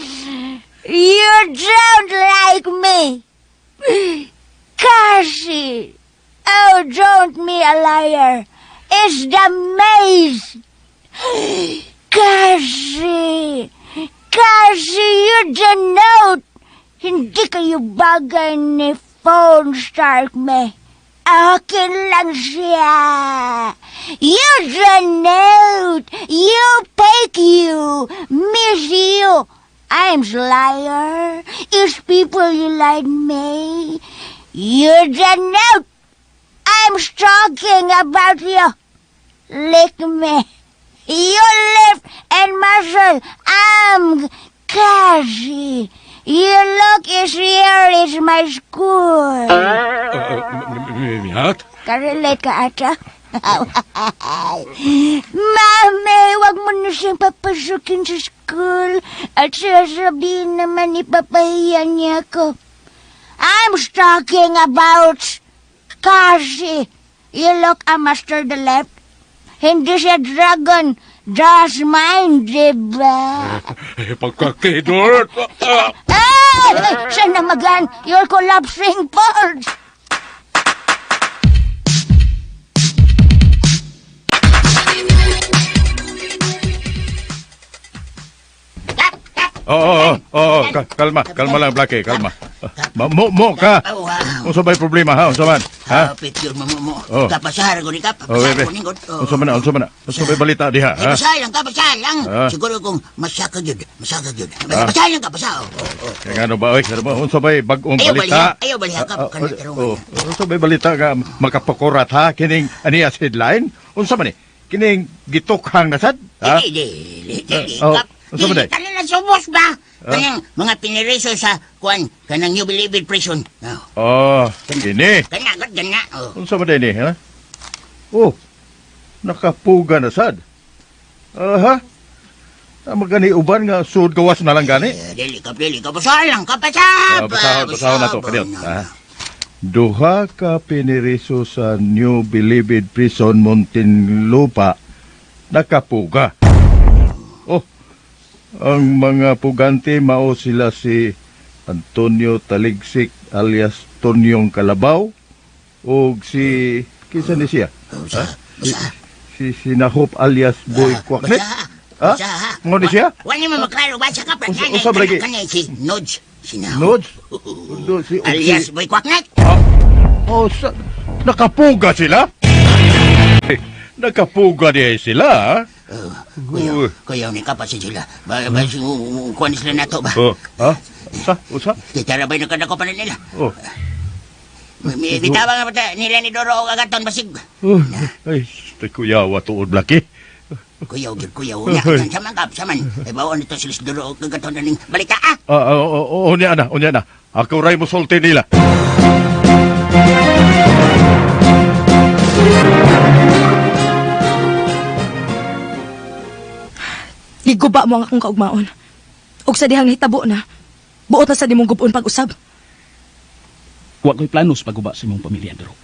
You don't like me. Kasi, oh, don't me a liar. It's the maze. Kasi, you don't know. Hindi kayo bagay ni Phone Stark me. Akin lang siya. You don't know. You fake you. Miss you. I'm a liar. It's people you lied me. You don't know. I'm talking about you. Lick me. You lift and muscle. I'm Cassie. You look as here as my school. Miyat? Karelate ka ata? Mami, wag mo na siyang papasukin sa school at sasabihin naman ipapahiya niya ako. I'm talking about Cassie. You look a master the left. Hindi siya dragon. Just mine, diba? Pagkakidor. Ah! Sana magan, you're collapsing, Pards. Kalma lang, Blackie, kalma. Mo ka. Unsa ba'y problema, ha? Unsa man? Ha? Picture mo. Oh. Kapasahar ko ni Kap. Oh, bebe. Unsa man na? Unsa ba'y balita diha, ha? Kapasahar lang. Ah. Siguro kung masaka gyud. Kapasahar lang, kapasahar. Kaya ano ba, oy? Ano ba? Unsa ba'y bagong balita? Ayaw baliha, Kap. Unsa ba'y balita ka makapakurat, ha? Kining aniya sa headline? Unsa man ni? Kining gitukhang nasad? Ha? Dili, Oh, Kap. unsa man Dili, day? tanan na subos ba? Kanang mga piniriso sa kuan, kanang New Bilibid Prison. Oh, kini. Gana. Unsa man ni, ha? Oh, nakapuga na sad. Aha. Magani uban nga sud gawas na lang gani. Dili, kapasahar lang, kapasahar. Pasahon na to, kadiot. Duha ka piniriso sa New Bilibid Prison, Muntinlupa, nakapuga. Oh, ang mga pugante mao sila si Antonio Taligsik alias Tonyong Kalabaw o si kinsa ni siya? Si Nahop alias Boy Kwaknet. Ha? Mo ni siya? Wala mo maklaro ba sa Kap? Usa ba lagi? Kanay si Nodge. Nodge? Si Alias Boy Kwaknet. Oh, nakapuga sila? Nakapuga diya sila, ha? Kuyaw ni Kapas sila. Ba kuan sila nato ba? Oh, ha? Usa? Kitara ba nakadako pa nila? Oh. May bitawang nga mata nila ni Doro o agaton basig. Ay, kuyawa tuod laki. Kuyaw. Nya saman Kap saman. Ay bawon nito sila si Doro o agaton ning balita ah. Unya na. Ako ray mo sulti nila. Giguba mo ang akong kaugmaon. Og sa dihang hitabo na, buot na sa dimong gubon pag-usab. Wa ko'y planos paguba sa imong pamilya, Doro.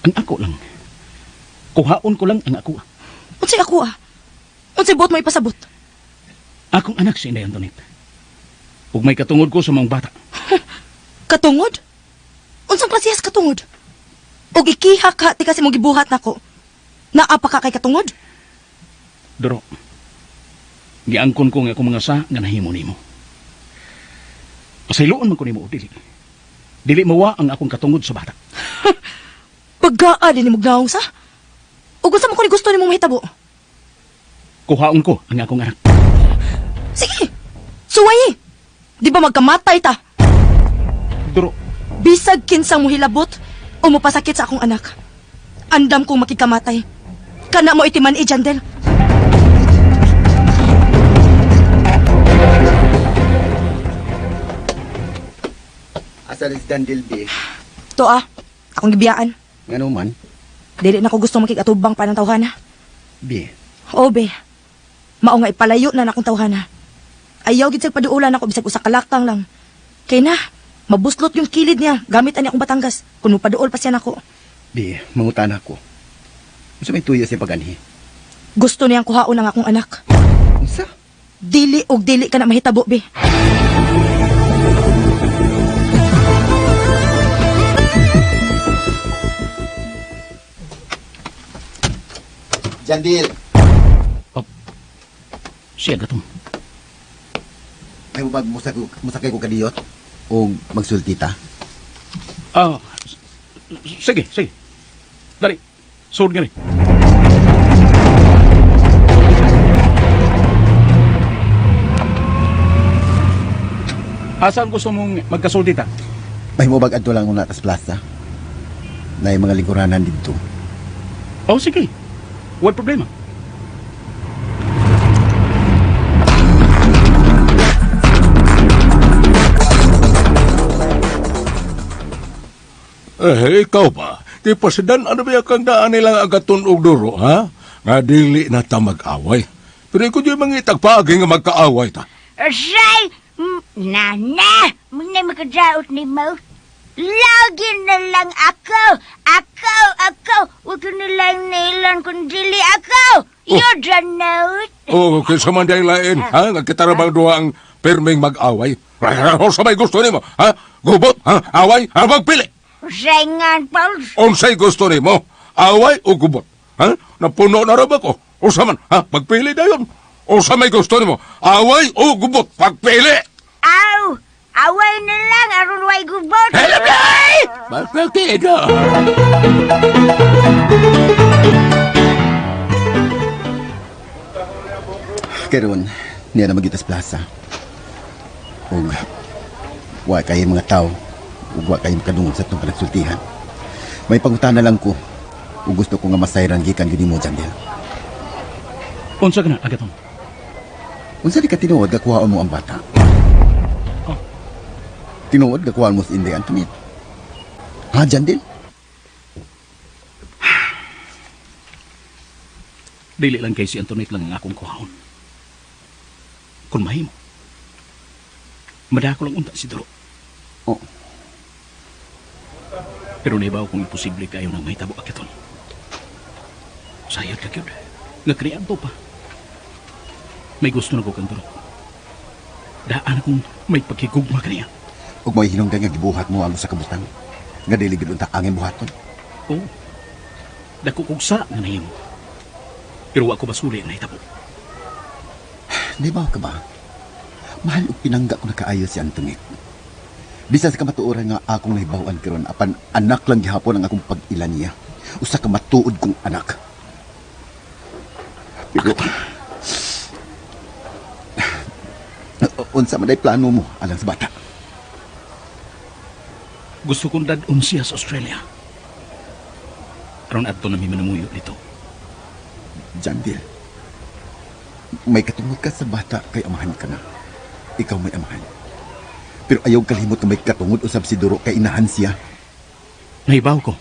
Ang ako lang. Kuhaon ko lang ang ako. Unsay ako Unsay buot mo ipasabot? Akong anak si Inday Antoinette. Ug may katungod ko sa mga bata. Katungod? Unsang klasihas katungod? Og ikiha ka ti kasi mong gibuhat nako. Naapa ka kay katungod? Doro, giangkon ko nga akong mga sa nga nahimo nimo. Pasayloon man ko nimo o dili. Dili mawa ang akong katungod sa bata. Pagkaa din ni mugnaong sa? Ug unsa man ko ni gusto nimo mahitabo? Kuhaon ko ang akong anak. Sige. Suwayi. Di ba magkamatay ta? Doro, Bisag kinsang mohilabot o mopasakit sa akong anak. Andam kong makikamatay. Kana mo itiman Jandel. Asa ni Dandil, be? To akong gibiyaan. Nga man, Dili na ko gusto makigatubang pa ng tawhana. be. O be, mao nga ipalayo na akong tawhana. Ayaw gid sa paduulan ako bisag usa ka laktang lang. Kay na, mabuslot yung kilid niya gamit ani akong Batangas kun paduol pa siya nako. Be, mangutan ako. Gusto may tuyo siya pag-anhi. Gusto niyang kuhaon ang akong anak. Unsa? Dili og dili ka na mahitabo be. Jandil, siya gatong. may mo musakay ko kadiyot o magsulti ta? Sige. Dali, suod nga rin. Asan gusto mong magkasulti ta? May mo bag adto lang una tas plaza. Na mga lingkuranan dito. Oh, sige. Walang problema. Ikaw ba? Di pasidan, ano ba kang daan nilang agaton og Doro, ha? Nga dili na ta mag-away. Pero ikaw di mangitag paagi nga magkaaway ta. Say, nana, muna makadaot ni mo. Lagi na lang ako. Huwag ko nilang nailan kung dili ako. You're the note. Oh, kaysa man dahil lain, ha? Nga kita ra bang duha ang permeng mag-away. Unsa may gusto nimo? Ha? Gubot? Ha? Away? Ha? Magpili! Saingan, Pauls. Unsay gusto nimo? Away o gubot? Ha? Napuno na rin ako. Unsa man? Ha? Magpili dayon. Unsa may gusto nimo? Away o gubot? Pagpili! Aw! Away na lang, aron way gubot. Helabay! Magpili na! Karon, niya na magitas plaza. Ug wa kay mga tao, ug wa kay kadungog sa itong panagsultihan. May pangutana lang ko, ug gusto ko nga masayran gikan gini mo, Jandel. Unsa ka na, Agaton? Unsa di ka tinuod nga kuhaon mo ang bata? Oh. Tinuod nga kuhaon mo sa Inday Antoinette? Ha, Jandel? Dili lang kay si Antoinette lang ang akong kuhaon. Kung mahimo, madako lang unta si Duro. Oh. Pero naibaw kung imposible kayo nang mahitabo, Agaton. Sayad ka, Kyod. Nga kriyanto pa. May gusto na ko kang Duro. Daan akong may pagkigugma ka niya. Ug may hinungdan nga gibuhat mo ang sa kabutang. Nga dili gid unta angin buhaton. Oo. Dako kong sa nga nahimo. Pero wa ko basuli ang nahitabo. Di ba ka ba? Mahal og pinangga ko na kaayo si Antoinette. Bisan sa kamatuoran nga akong nahibawan karon apan anak lang gihapon ang akong pag-ilan niya. Usa ka matuod kong anak. Pero unsa man ay plano mo alang sa bata? Gusto kong dadon siya sa Australia. Aron adto na mi manumuyo dito. Jandil, may katungod ka sa bata kay amahan ka na. Ikaw may amahan. Pero ayaw kalimot na may katungod usab si Duro kay inahan siya. Nahibaw ko.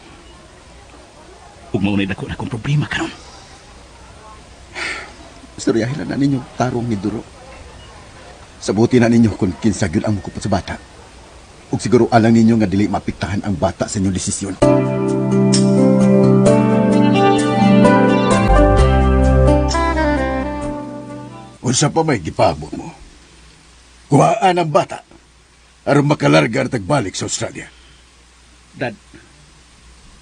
Ug maunay dako na akong problema karon. Istoryahin na ninyo tarong ni Duro. Sabuti na ninyo kung kinsa gyud ang mukupot sa bata. Ug siguro alang ninyo nga dili mapiktahan ang bata sa inyong desisyon. Unsa pa may gipabot mo? Kuhaan ang bata aron makalarga at tagbalik sa Australia. Dad,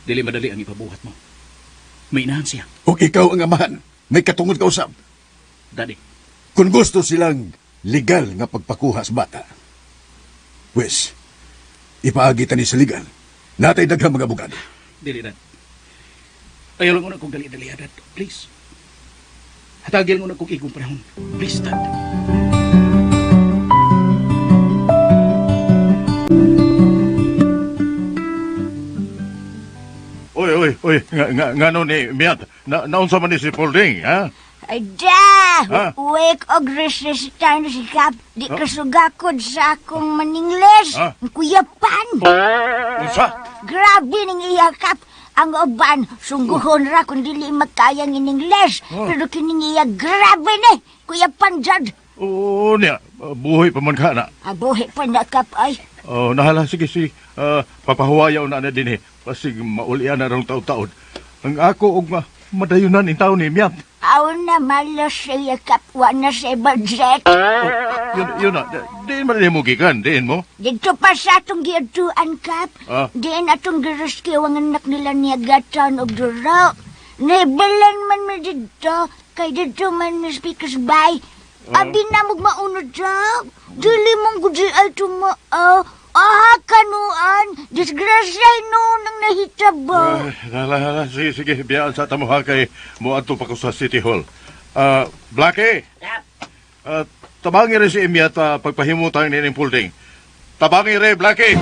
dili madali ang ipabuhat mo. May inahan siya. O ikaw ang amahan, may katungod ka usab. Daddy, Kung gusto silang legal nga pagpakuha sa bata, wes, ipaagitan ni sa legal. Natay daghang mga abogado. dili, Dad. Ayaw lang ko na kong dali-dali, Dad. Please. Hatagil mo na kong igong panahon. Please, Dad. Oy, nga no ni Miat, naunsa man ni si Paulding, ha? Ay da! Ha? Wake og resistan si Kap. Di kasugakod sa akong maningles. Ha? Kuya Pan. Unsa? Grabe ning iya Kap. Ang uban, sungguhon ra kung dili makaya ng Ingles. Pero kining iya grabe ni. Kuya Pan Jad. Oo niya, buhay pa man ka na. Abuhi pa na Kap ay. Oh, nahala, sige, papahuwayaw na din eh. Pasig maulian na rong taon-taon. Ang ako og madayunan in taon ni Miat. Aw na malos siya Kap. Wa na siya budget. Yun na, diin man rin mo gikan, diin mo? Dito pa sa atong giatuan, Kap. Ah. Diin atong girescue ang anak nila niya Gatan og Duro. Naibalan man mo dito. Kay dito man mo speakers by. Abi na mong maunod daw. Dili mong gudi ay tumao. Kanuan. Disgrasya no nang nahitabo. Hala, sige, biyaan sa tamuha kay mo ato pa ko sa City Hall. Blackie, tabangi rin si Miat pagpahimutang ni Paulding. Tabangi rin, Blackie!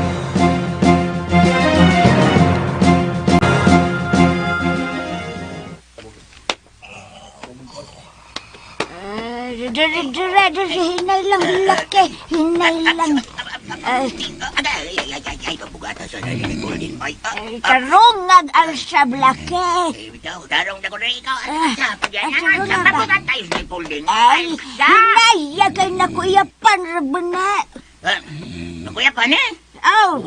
Dara, hinay lang, laki. Hinay lang. Ay, pabugatan sa narinig ko din. Karungag al sa laki. Tarong na ko na ikaw. tarong na ba? Pabugat tayo sa Paulding. Ay, hinay, kay nakuyapan, rabuna. Nakuyapan eh? Aw,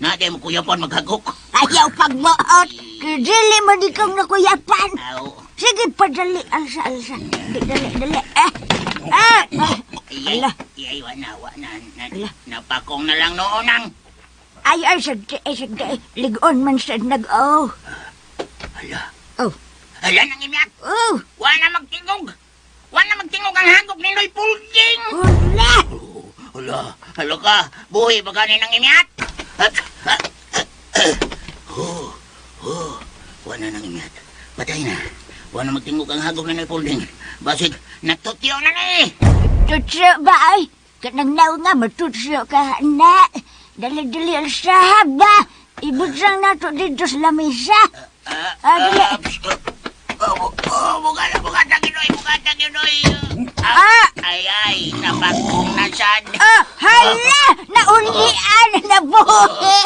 Naday mo kuyapan maghagok. ayaw pagbuot. Dili mo di kong nakuyapan. Aw. Sige, padali, alsa. Dali. Ay, napakong na lang noon ang... Ay, sagdi. Ligon man sa nag-o. Hala. Oh. Hala nang imyat. Oh. Wala magtingog ang hagok ni Noy Pulding. Hala. Hala ka. Buhay ba ganin ang imyat? Wala nang imyat. Patay na. Wala magtingog ang hagok ni Noy Pulding. Basig, natutyo na na eh. Tutso ba ay? Kanang naw nga matutso ka na. Dali-dali ang sahaba. Ibudsang nato dito sa lamisa. Dali. Bukatang Inoy. Ay, napakong na sad. Hala! Naulian na buhi!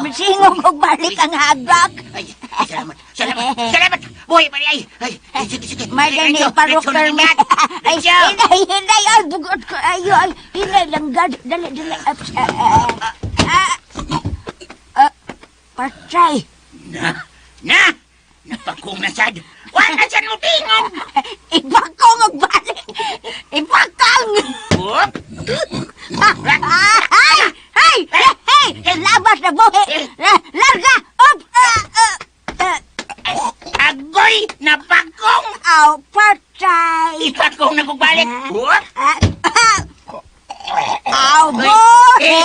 Masingong kong balik ang hagak. Ay, salamat. Buhay pa niya. Ay, sige. Madali parokar mo. Ay, hinay, ay, bugot ko. Ay, hinay lang, gad. Dali. Patay. Napakong na sad. Wala sad mo tingog. Ipakong ang balik. Ipakang. Hey! Labas na buhi. Larga! Up! Agoy! Napakong! Aw, patay. Ipakong na kugbalik. Aw, buhi.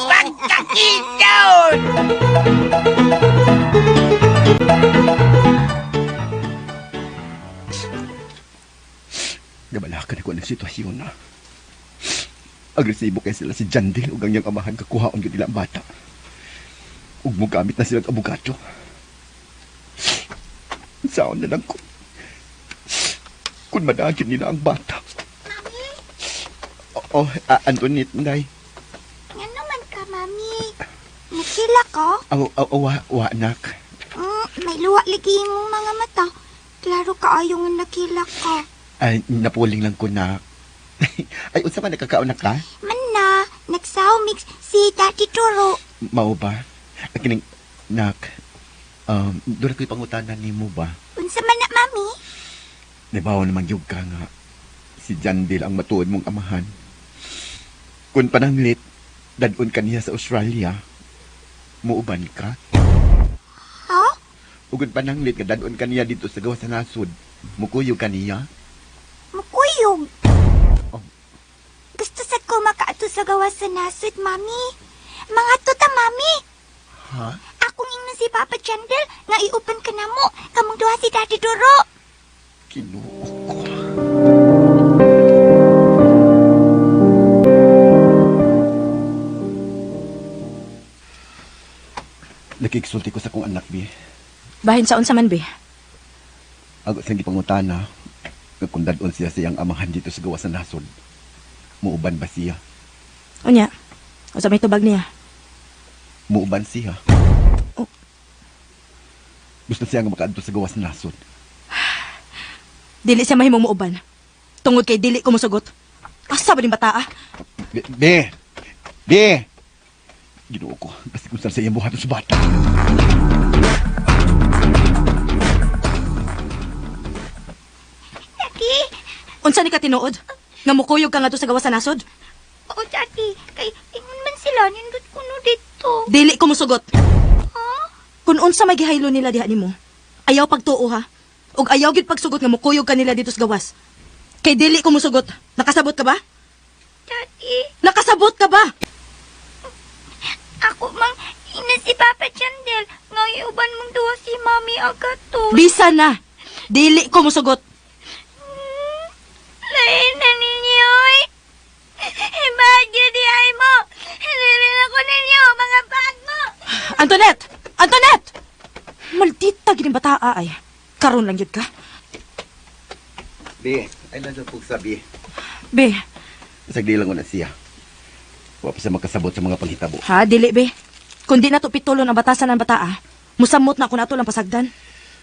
Pagkakitaw! Gabalakan ako ng sitwasyon na. Agresibo kaya sila si Jandil ug ang iyang amahan kakuhaon yun nila ang bata. Ug mo gamit na silang abogado. Saan na lang ko. Kung madagin nila ang bata. Antoinette, Nay. Ano man ka, Mami? Nakila ko? Wa, anak. May luwa lagi mong mga mata. Klaro ka ayaw nga nakila ko. Ay, napuling lang ko na. Ay, unsa man nakakaunak ka? Mana, nagsaw mix si Tati Turo. Mao ba? Kining, nak, doon ako'y pangutanan ni mo ba? Unsa man na, Mami? Nabawa naman yung ka nga. Si Jandil ang matuod mong amahan. Kung pananglit, dadun ka niya sa Australia, muuban ka? Ha? Ug kung pananglit ka, dadun ka niya dito sa gawa sa nasod, mukuyo ka niya? Makuyog. Oh. Gusto sa ko makaato sa gawas sa nasod, Mami. Mga tuta, Mami. Ha? Akong ingnan si Papa Chandel nga iupan ka na mo. Kamong duha si Tati Turo. Kinuo ko. Nakiksulti ko sa kong anak, Bi. Bahin sa unsa man, be. Ako sa gipangutana, kung dadon siya siyang amahan dito sa gawa sa nasod, muuban ba siya? Unya, unsa may tubag niya? Muuban siya. Oh. Gusto siya nga makaadto sa gawa sa nasod. Dili siya mahimong muuban. Tungod kay dili ko mosugot. Asa ba ning bata, ah? Be! Ginoo ko, basta kung saan sa iyang buhaton sa bata. Tati. Unsa ni ka tinuod? Nga mukuyog ka nga to sa gawa sa nasod? Oo, Tati. Kay ingon man sila, nindot ko no dito. Dili ko mosugot. Ha? Kung unsa may gihaylo nila diha nimo, ayaw pagtuo ha. Ug ayaw gid pagsugot nga mukuyog ka nila dito sa gawas. Kay dili ko mosugot. Nakasabot ka ba? Tati. Nakasabot ka ba? Ako mang ina si Papa Chandel. Nga iuban mong duwa si Mami agato. Bisa na. Dili ko mosugot. Lain na ninyo eh. Ibagyo di ay mo. Hililin ako ninyo, mga bago. Antoinette! Maldita gining bataa ay. Karon lang yun ka. Be, ay lang po sabi. Be. Sagdi lang ko na siya. Wa pa siya makasabot sa mga panghitabo. Ha, dili be. Kung di na to pitulon ang batasan ng bataa, musamot na ako na to lang pasagdan.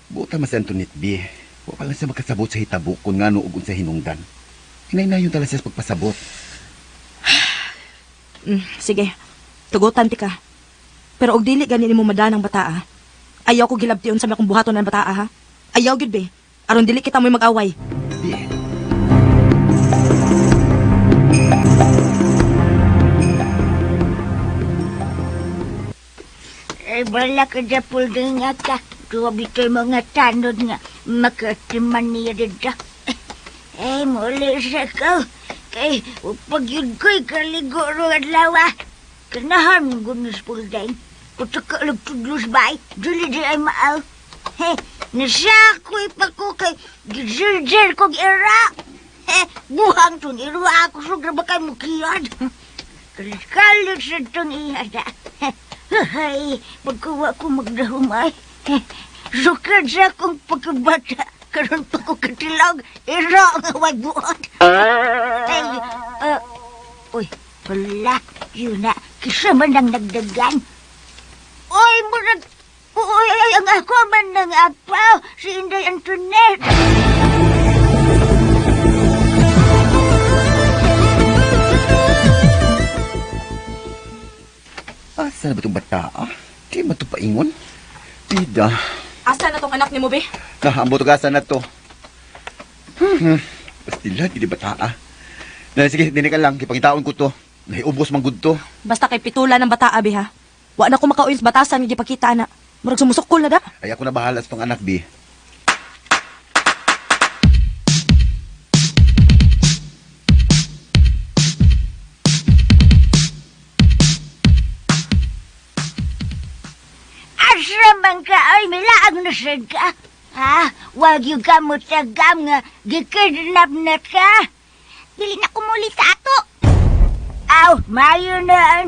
Buta mas Antoinette, Be. Wa pa lang siya makasabot sa hitabo kung nga nuugon sa hinungdan. Hinay na yun talaga siya sa pagpasabot. Sige, tugutan ti ka. Pero og dili gani mo madanang bataa. Ayaw ko gilabtion sa akong buhaton ng bataa ha. Ayaw gid be. Aron dili kita mo'y mag-away. Be. Ay, wala ka dyan pulding nga ka. Tuwa bito'y mga tanod nga. Makatiman niya dyan. Ay, muli siya ka. Kay, pag yun ko'y kaligo ro at lawa. Kanahan gunis pulding. Kuta ka lagtudlos ba'y. Dili di ay maaw. Hey, nasakoy pa ko kay gizir-zir kong ira. Buhang tong ira ako sugra ba kay mukiyad. Kalit-kalit sa tong iyada. Ay, pagkawa ko magdahumay. Sukad sa akong pagkabata. Karoon pa ko katilag. Ira ang away buhat. Ay, uy, wala. Yun na, kisa man ang nagdagan. Uy, murag... Uy, ang ako man ng apaw. Si Inday Antoinette. Asa na ba itong bata, ah? Di ba ito paingon? Pida. Asa na tong anak ni mo, be? Nahambo ito asa na to. Bastila, di bata, ah. Sige, dinig ka lang. Kipangitaon ko to. Nahiubos mang good to. Basta kay pitula ng bata, abi, ha? Wa na ko makauil sa batasan, hindi pakita, na. Murag sumusukol na da. Ay, ako na bahala sa tong anak, Bi. Asa man ka ay milaag na sad ka. Ha? Wag yung kamot tagam nga gikidnap na ka. Dili na kumuli sa ato. Aw, mayo na.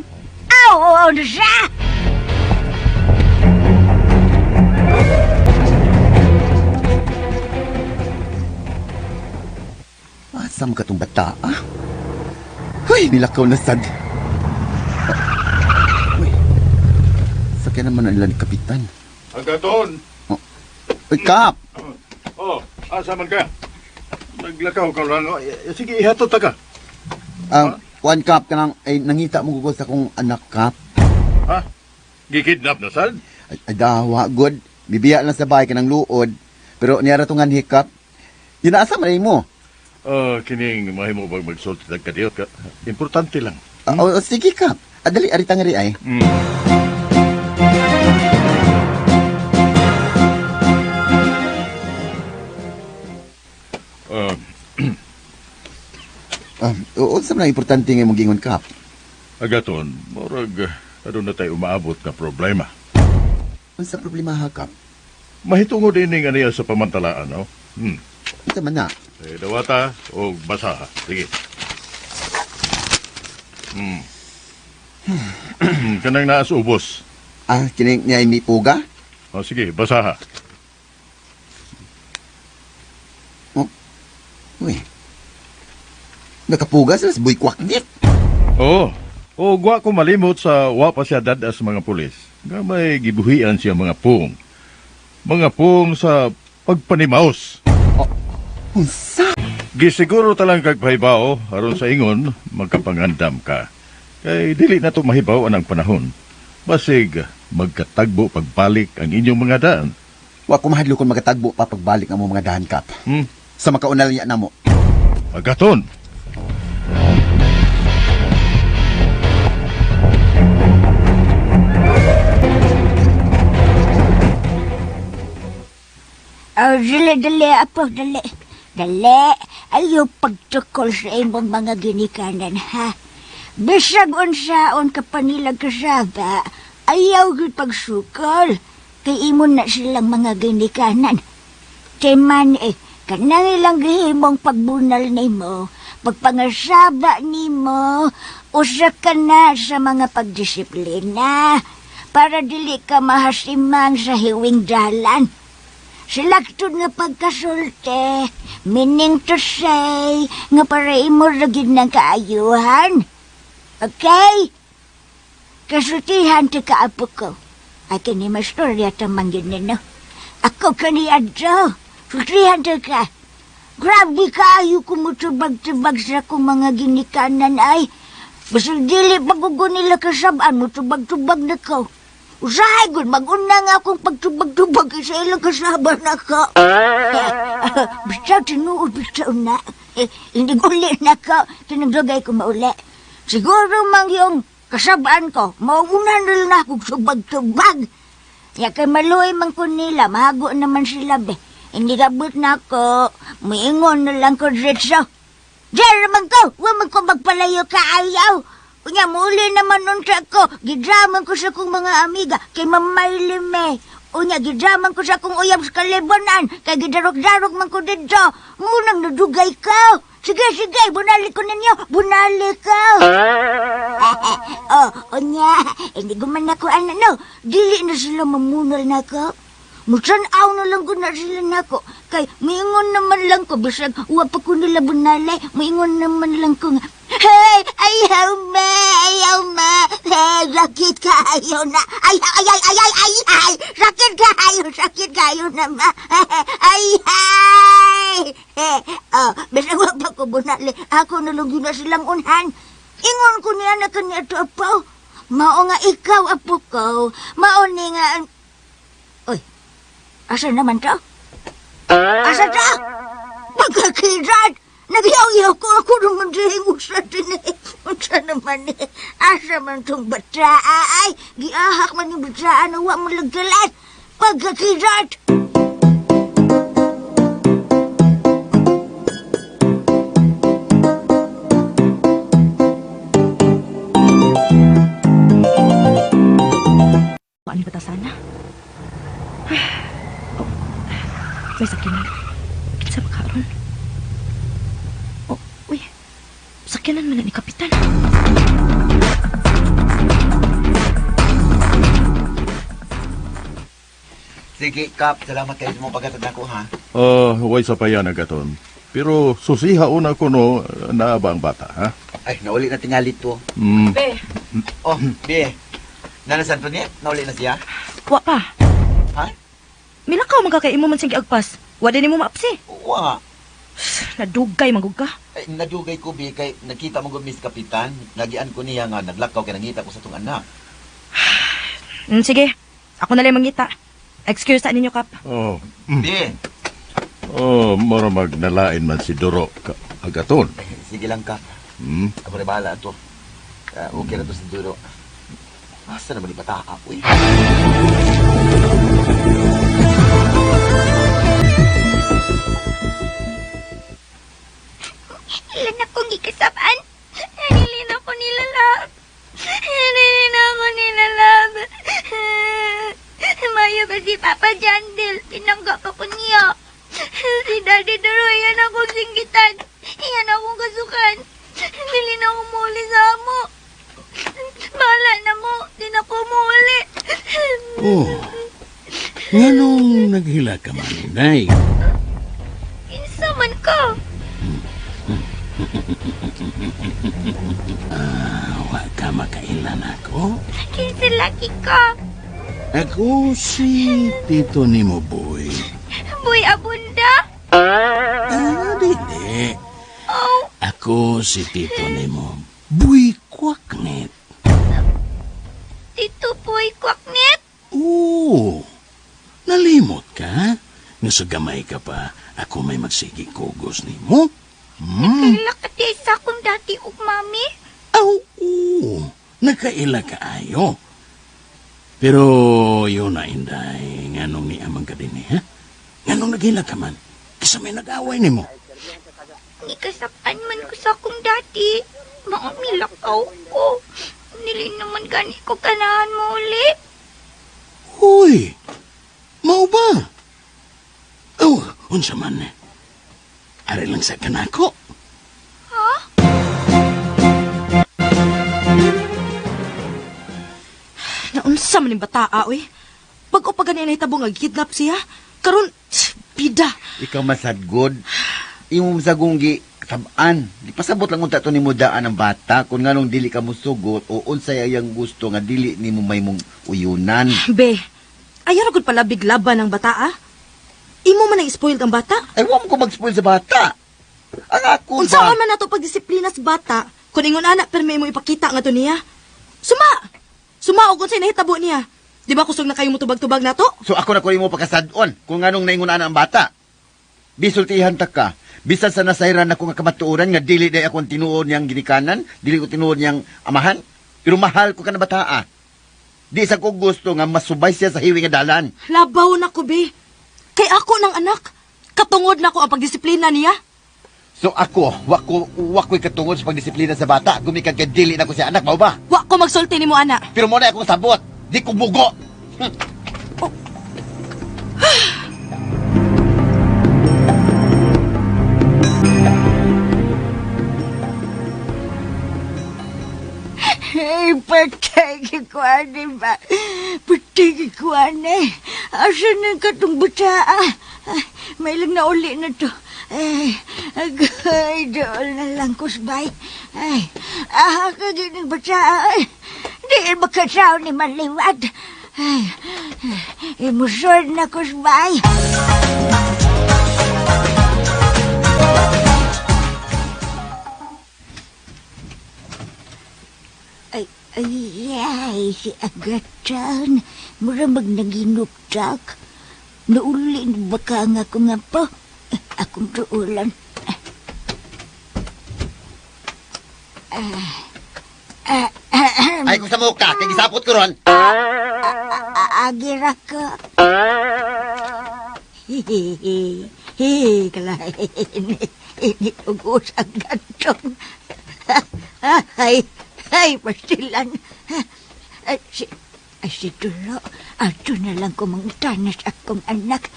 Aw, ano siya? Asam ka tong bata, ah? Uy, nilakaw na sad. Uy, sakyan naman ang ilan ni Kapitan. Agaton! Uy, Kap! Oh, asa man ka? Naglakaw ka lang. Sige, ihatot ka. One Kap ka nang, ay, nangita mo gugol sa kong anak, Kap. Ha? Gikidnap na sad? Ay, dawa, good. Bibiya lang sa bahay ka ng luod. Pero niyara to nga ni Kap. Dinaasa man mo. Kining mahimo bang magsulti ng kadiyot ka? Importante lang. Sige, Kap. Dali, arita nga rin ay. Oo, sa mga importante nga mong gingon, Kap. Agaton, morag, ano na tayo umaabot na problema. Ano sa problema, ha, Kap? Mahitungo din nga niya sa pamantalaan, no? Ano man na? Dawata o basaha. Sige. Kanang naas ubos. Kining niya ni Puga? Sige, basaha. Uy. Nakapuga sila sa buhay kwaknit. Oo. Gwa ko malimot sa wapa siya dadas mga pulis. Nga may gibuhian siya mga pung. Mga pung sa pagpanimaos. Unsa? Gisiguro talang kagpahibaw, aron sa ingon, magkapangandam ka. Kay dili na to mahibaw anang panahon. Basig, magkatagbo pagbalik ang inyong mga daan. Wa ko mahadlo kung magkatagbo pa pagbalik ang mga dahan, Kap. Sa makaunal niya na mo. Agaton! Dali, apo, dali. Dali, ayaw pagtukol sa imong mga ginikanan, ha? Bisag unsaon ka panilag kasaba, ayaw gud pagsukol. Kay imo na silang mga ginikanan. Timan kanang ilang gihimong pagbunal nimo, pagpangasaba nimo, usa ka na sa mga pagdisiplina para dili ka mahasimang sa hiwing dalan. Silaktod nga pagkasulti, meaning to say, nga para imo ragid ng kaayuhan. Okay? Kasultihan ti kaapo ko. Ay kini mastorya tamanggin nino. Ako kani adjo. Sultihan ti ka. Grabe kaayo kumutubag-tubag sa akong mga ginikanan ay. Basig dili pagugo nila kasabaan mo tubag-tubag na ko. Usahay gud mag-una nga akong pagtubag-tubag sa ilang kasaban na ka. Basta tinuod, basta una. Hindi uli na ka. Tinagdagay ko mauli. Siguro mang yung Kasabaan ko, mauna na lang ako subag-subag. Ya kay maluoy man ko nila, mahago naman sila be. Hindi kabut na ako, muingon na lang ko diretso. Diyan naman ko, huwag man ko magpalayo ka ayaw. Kunya, muli naman nun sa ko, gidraman ko sa kong mga amiga, kay Mamay Lime. Unya, gidraman ko sa kong uyab sa kalibunan, kay gidarok-darok man ko dito. Munang nadugay ka. Sige, bunali ko ninyo, bunali ka. Unya, hindi ko man ako no, dili na sila mamunal na ko. Mutsanaw na lang ko na sila nako. Kay, maingon naman lang ko, bisag, uwa pa ko nila bunali, maingon naman lang ko nga, hey, ayaw ma, hey, sakit kayo na, ay, sakit kayo na ma, bisag, uwa pa ko bunali, ako na lang yun na silang unhan, ingon ko niya na kanya ito, apo, mao nga ikaw, apo ko, mao ni nga, asa naman to? Asa to? Pagkakirat! Nagyaw-yaw ko ako naman dihing usa din eh. Unsa naman eh. Asa man tong bata ay. Giahak man yung bata na huwag mo lagdalat. Pagkakirat! Ano ba ta sana? May sakyanan. Kinsa ba karon? Oh, uy. Sakyanan man na ni Kapitan. Sige, Kap, salamat kayo sa mga pagkatad ako, ha? Huwag sa payan agaton. Pero susiha una ko no, na ba ang bata, ha? Ay, nauli na tingali to. Be, Oh, Be. Nanasan to niya? Nauli na siya? wa pa. Ha? Milakaw magkakaimo man sige agpas. Wa din mo maapsi. Wa. Nadugay magug ka. Ay, nadugay ko, Be, kay nakita mo Miss Kapitan. Nagian ko niya nga, naglakaw kay nangita ko sa tong anak. Sige, ako na lang mangita. Excuse sa ninyo, Kap. Be, Mora magnalain man si Doro agaton. sige lang, Kap. Ako rin bahala ito. Okay na to si Duro. Asa naman yung bata ako, eh. Ilan na kong ikasabaan? Hindi na ko nilalab. Mayo ba si Papa Jandel? Tinangga ka po niya. Si Daddy Duroy, yan akong singgitan. Yan akong kasukan. Dili na ako muli sa amo. Bahala na mo. Di na ko muli. Nganong naghila ka man, Nay? Insa man ka? Wa ka makailan ako? Kinsa laki ka? Ako si Tito nimo, boy. Boy Abunda? Dili. Oh, Ako si Tito nimo, Boy Kwaknet. Tito Boy Kwaknet? Oo. Nalimot ka? Nga sa gamay ka pa, ako may magsigig kugos nimo. Kaila ka di sa akong dati ug mami? Oo. Nakaila ka ayo. Pero yun na inday, nganong ni amang ka din ha? Nganong naghila ka man? Kasi may nag-away nimo. Ikasapan man ko sa akong dati. Maumilakaw ko. Nili naman gani ko ganahan mo uli. Uy, mau ba? Oh, unsa man. Ari lang sa kanako. Ha? Naunsa man yung bataa, oy. Pag o pa ganyan ay tabong kidnap siya, karon bida. Ikaw masadgod. Imo masagunggi tabaan. Di pasabot lang unta to nimo daan ang bata kung nganong dili ka musugot o unsay ayang gusto nga dili nimo may mong uyunan. Be, ayaw gud pala biglaban ng bataa. Imo man ang spoiled ang bata. Ay, wa mo ko mag-spoil sa bata. Ang ako Unsa man nato pagdisiplina sa bata, kun ingon anak permi mo ipakita nga to niya. Suma og unsay nahitabo niya. Di ba kusog na kayo mutubag-tubag nato? So ako na ko imo pagkasadon kung nganong naingon ana ang bata. Bisultihan ta ka. Bisan sa nasayran ako nga kamatuoran nga dili day akong tinuod niyang ginikanan, dili ko tinuod niyang amahan. Pero mahal ko ka na bataa. Di sa ko gusto nga masubay siya sa hiwi nga dalan. Labaw na ko, be. Kay ako ng anak. Katungod na ko ang pagdisiplina niya. So ako, wako'y katungod sa pagdisiplina sa bata. Gumikan kay dili na ko siya anak, mao ba? Wa ko magsulti ni mo, ana. Pero mo na akong sabot. Di ko bugo. Hey, patay ko ani ba? Patay ko ani. Asa na katong butaa? May lang na uli na to. Ay, agay, doon na lang kusbay. Ay, kagining butaa. Di makasaw ni maliwad. Ay, imusod na kusbay. Ay, si Agatan. Mura magnaginuptak. Naulin baka nga ko nga po. Akong tuulan. Ay, kung sa muka, kay gisapot ko ron. Agira ka. Hihihi. Kalahin. Initugos ang gatong. Ay, pastilan. Si Tulo, ato na lang ko mangutanas akong anak.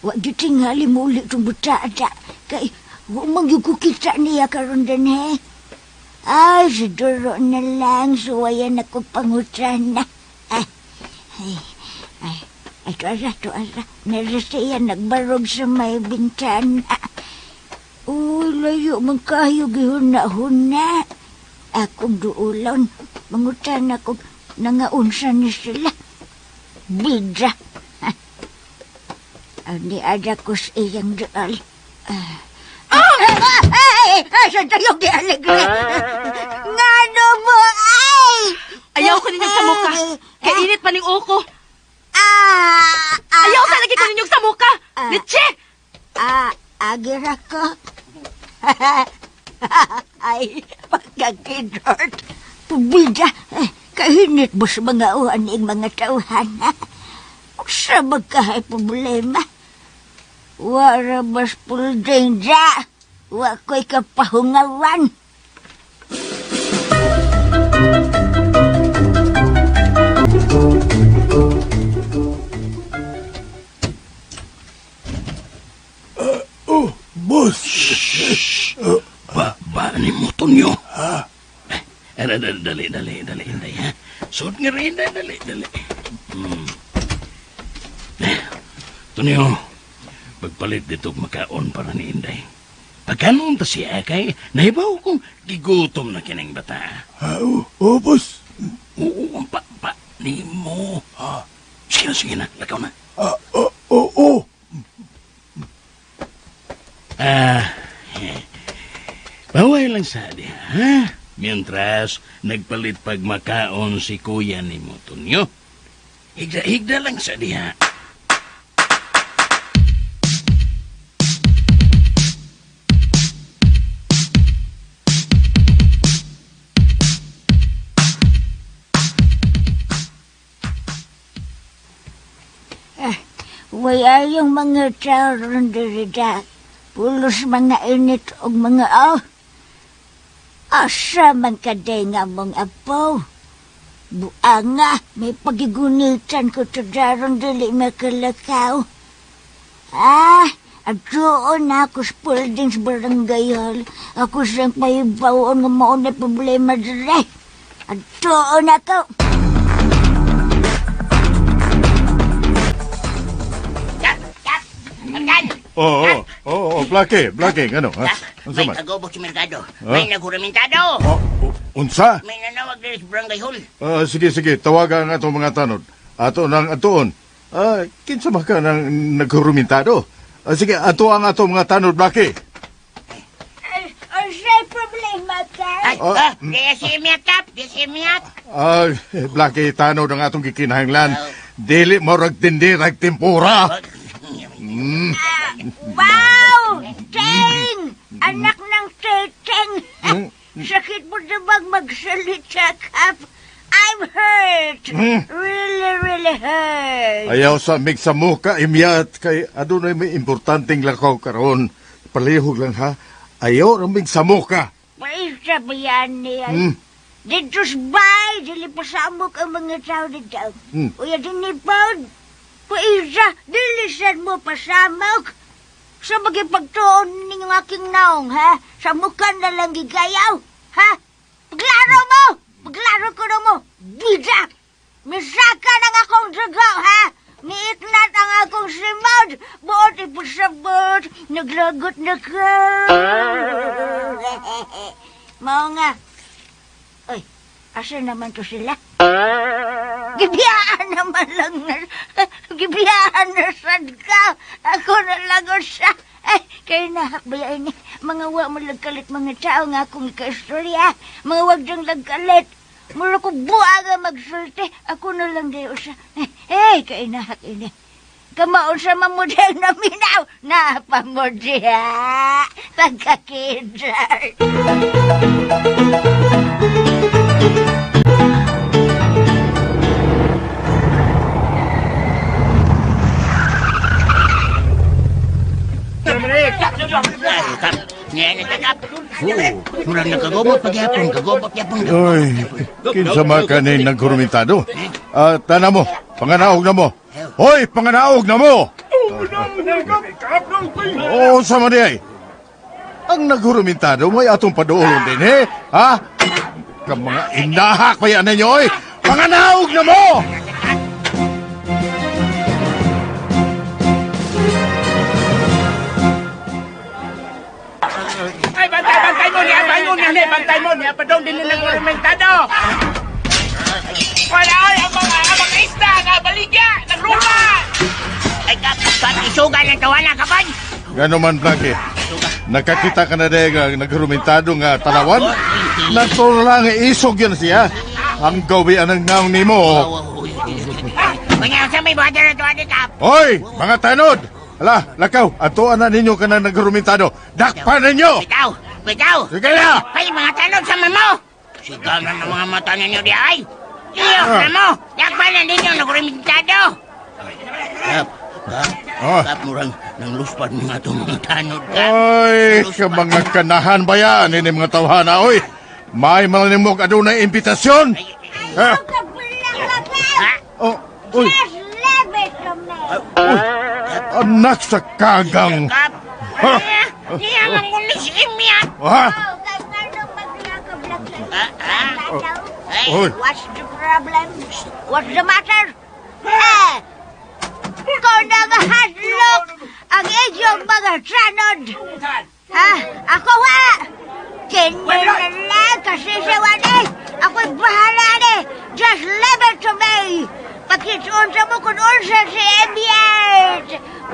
Wag yung tingali mo ulit yung butada. Kay, huwag yung kukita niya karon din eh. Ay, si Tulo na lang, suwayan ako pangutana. Ay, to ara. Narasiya nagbarog sa may bintana. Uy, layo man kayo gihuna-huna. Akong duulon, mangutan ako, nangaunsa ni sila. Bidra. Ani ada ko sa iyang dual. Sa tayong di alegre. Ngano mo, ay! Ayaw ko ninyong sa muka. Kay init pa ning uko. Ayaw sa lagi ko ninyong sa muka. Litsi! Agira ko. Ay, pagkakidort. Pubida, kahinit mo sa mga uhaning mga tauhan. Sa magkahay problema. Wara mas pulding dya. Wako'y kapahungawan. Boss! Ba ni mo, Tonyo? Dali, Inday, ha? Suot nga rin, dali. Tonyo, magpalit dito makaon para ni Inday. Pagkanon ta siya kay, nahibaw kong gigutom na kining bata. Boss. Oo, pa, ni mo. Sige na, lakaw na. Oo. Baway lang sa diha, ha? Mientras nagpalit pagmakaon si kuya ni mo, Tonyo. Higda lang sa diha. Wala yung mga tao ron dirida. Pulos mga init o mga asa man kaday nga mong apo. Buanga, may pagigunitan ko to daron dili makalakaw. Adoon ako sa pulding sa barangay hall. Ako siyang paibaon nga mauna problema dire. Adoon ako. Oo, Blackie, ano, ha? Unsa May man? tagobo si Mercado. May naguramentado. Unsa? May nanawag din sa barangay hall. Sige, tawagan nga itong mga tanod. Ato nang atoon. Kinsa ba ka nang naghurumintado? Sige, ato ang ato mga tanod, Blackie. Sa'y problema ka? Di si Miatap. Blackie, tanod ang atong gikinahanglan. Dili mo ragtindirag tempura. Wow! Cheng! Anak ng Cheng! Sakit mo na bang magsalita, Kap? I'm hurt. Really, really hurt. Ayaw sa mig sa muka, imyat, kay adunay may importanteng lakaw karon. Palihog lang ha. Ayaw na mig sa muka. Maisa ba yan niya? Dito sa bay, dili pa sa amok ang mga tao dito. Uya dinipod. Paisa, dilisan mo pa sa amok. Sa magipagtuon ninyong aking naong, ha? Sa mukan na lang gigayaw, ha? Paglaro mo! Paglaro ko na mo! Bida! Misaka ng akong dugo, ha? Niiknat ang akong simod! Buot ipasabot! Naglagot na ka! Mao nga. Uy, asa naman to sila? Gibiyaan naman lang na. Gibiyaan na sad ka. Ako na lang o siya. Ay, kayo nahakbayan ni. Mga wag malagkalit mga tao nga akong ikaistorya. Mga wag diyang lagkalit. Mula ko buwa nga magsulti. Ako na lang dayo siya. Hey, kayo nahak ini. Kamaon sa mamudel na minaw. Napamudya. Pagkakidar. Murang nakagobot pagyapon, kagobot yapon. Oy, kinsa man kanin naghurumentado? Tana mo, panganaog na mo. Hoy, panganaog na mo! Oo, sama di ay. Ang naghurumentado, may atong paduulon din, eh? Ha? Ka mga inahak pa yan ninyo, oy! Panganaog na mo! Ay, bantay mo niya, bantay mo niya, padong din nilang argumentado. Wala ay, ang mga isda, nabaligya, nagruma. Ay, kapag isugan ng tawanan ka ba? Gano man, Blackie. Nakakita ka na dahil naghurumentado nga talawan? Naturang isog yan siya. Ang gawian ng ngaong ni mo. Kanya sa may bada na tuwan ka. Hoy, mga tanod! Hala, lakaw, atuan na ninyo ka na naghurumentado. Dakpan ninyo! Bitaw! Sige na! Ay, mga tanod sa mamo! Sigaw na ng mga mata ninyo di ay! Iyok na mo! Yakpan na ninyo nagrumitado! Kap, murang nang luspad mga itong mga tanod ka. Ay, ka mga kanahan ba yan? Ini mga tawhana, oy! May malanimog adunay imbitasyon! Ha? Oh, uy! Anak sa kagang! Kap! Ha? Diya mangulis si Imyat! Ha? Oy! What's the problem? What's the matter? Ikaw na nga hadlok ang inyong mga tranod. Ha? Ako wa! Kinyo na lang kasi siya wani. Ako'y bahala ni. Just leave it to me. Pakitsunsa mo kung unsa si Emiat.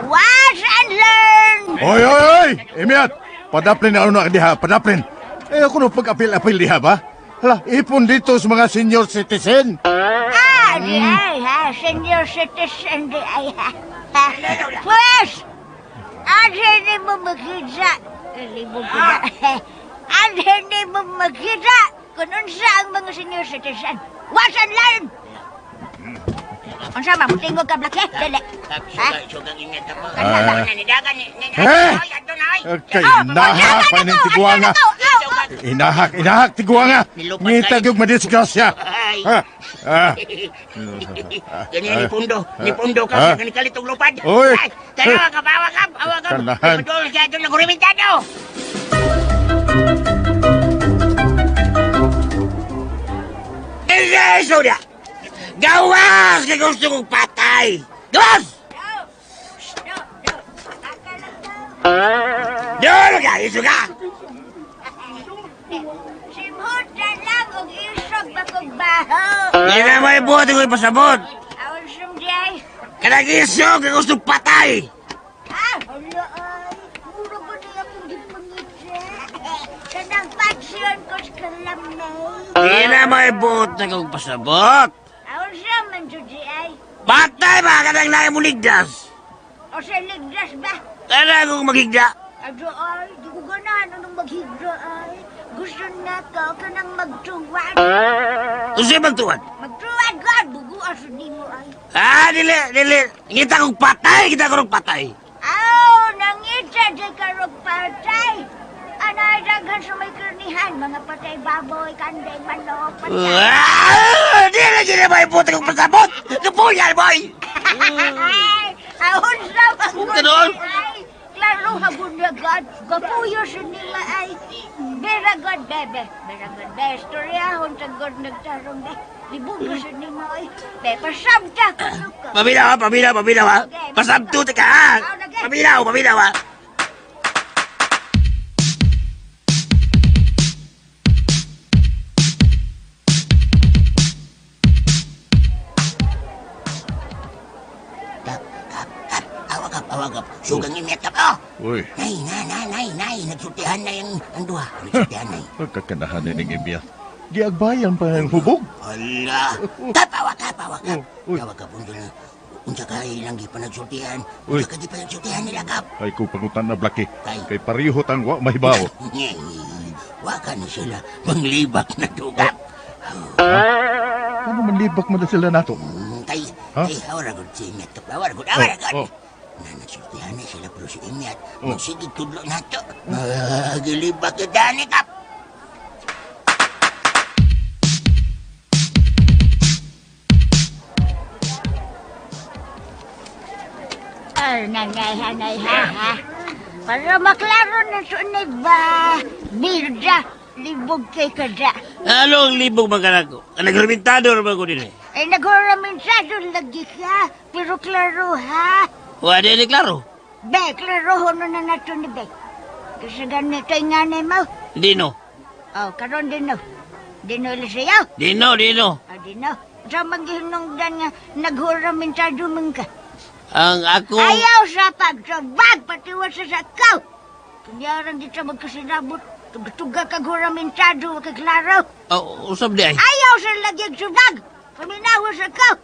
Watch and learn. Oy, oy, oy! Imyat! Padaplin na ano diha, padaplin. Eh, ako no pag-apil-apil diha ba? Hala, ipon dito sa mga senior citizen. Di ay ha, senior citizen di ay ha. Pues, hindi mo makita. Libog ko na. Hindi mo makita kung unsa ang mga senior citizen. Watch and learn. Unsa man, tingog ka, Blackie? Dili. Sugang ingat ako. Kay inahak pa ng tiguanga. Inahak, tiguanga. Ngitag yung madisgrasya. Ha? Ganyan ni Pundo ka, sa kalitong lupad. Oy! Tara, kabawa ka. Kanahan. Padol siya doon nagrumitado. Soda! Gawas! Kaya gusto kong patay! Gawas! Doon ka! Iso ka! Simhot na lang og isog ba kong baho. Hindi na may buhat ko'y pasabot! Awan sumdiyay. Kanag-isog! Kaya gusto kong patay! Hala ay. Mura ba na akong gipangitsa? Kanang pansyon ko sa kalamay. Hindi na may buhat na kong pasabot! Awan siya man, Judy ay. Patay ba ka nang naya mo ligdas? O sa ligdas ba? Tara kong magigda! Ado ay, di ko ganahan anong maghigda ay. gusto na ko kanang magtuwad. Usa magtuwad? Magtuwad God, buguas ni mo ay. Dili. Ngita kong patay, Aw, nangita di karong patay. Anay daghan sa may karnihan, mga patay baboy, kanday, manok, patay. Dili ba yung puti kong pasabot? Kapuyan, boy! Ahon sa Ganon? ay. Klaro hagod na God, gapuyo sa nila ay. Vera God, bebe. Vera God, be. Storyahon sa God nagtarong be. Libugo sa nila ay. Be, pasabta ka. Paminaw ha. Pasabtuti ka ha. Paminaw ha. Awagap. Sugang imit ka pa. Uy, Nay. Nagsultihan na yung duha. Nagsultihan na yung. pagkakanahan na ng imiyat. Giagbayan pa ng hubog. Hala. Kapawa. Uy. Tawag ka pundo na. Unsa ka ilang di pa nagsultihan. Uy. Unsa ka di pa nagsultihan nila kap. Ay ko pangutan na blaki. Kay. Kay parihot ang wa mahibaw. Waka ni sila. Manglibak na dugap. Ano man libak mo na sila nato? Kay Ha? Awaragod si imit kap. Awaragod. Oh. Na nagsultihan na sila pero si imit. Magsigig tudlo na to. Gilibak yung dani kap. Nanay ha. Para maklaro na sunod ba? Birda, libog kay kada. Anong libog magkanago? Nagrumentado naman ko din eh. Ay naguramin sa doon lagi ka. Pero klaro ha. Wala ni klaro. Be, klaro hono na nato ni Be. Kasi ganito yung nanay mo. Dino. Oh, karon din no. Dino siya. Dino. Ah, dino. Sa maghinungdan nga naghuramin sa dumang ka. Ang ako... Ayaw sa pagsabag, patiwas sa sakaw. Kunyaran di sa magkasinabot. Tuga kaguramentado, kaklaro. Usap di ay. Ayaw sa lagyag subag. Paminawa sa kaw.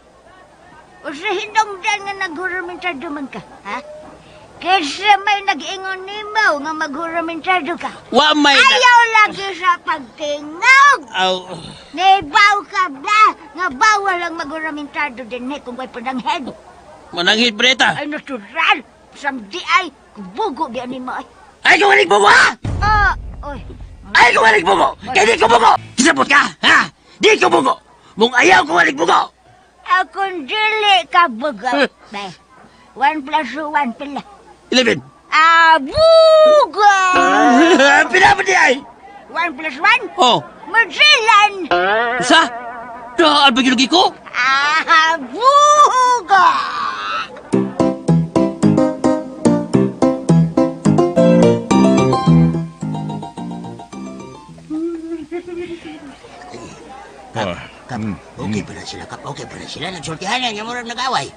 O sa hinungdan nga naghuramentado man ka, ha? Kasi may nag-ingon ni mo nga maghuramentado ka. Wa may... Ayaw lagi sa pagtingog. Naibaw ka ba? Nga bawal ang maghuramentado din kung may pananghead. Mananghid preta. Ay, natural. Samdi ay, bugo di ani mo ay. Ay, kumalik mo ha? Oy. Ay, kumalik mo. Kaya di ko bugo. Kisabot ka, ha? Di ko bugo. Mung ayaw kumalik bugo. Akong dili ka bugo. Be, 1 + 1 pila. 11. Bugo! Pila ba di ay? 1 + 1? Oh. Magellan! Sa? Daan ba ginugi ko? Bugo! Kap, okay pa na sila, Kap. Okay pa na sila. Nagsultihan na, yung murang nag-away.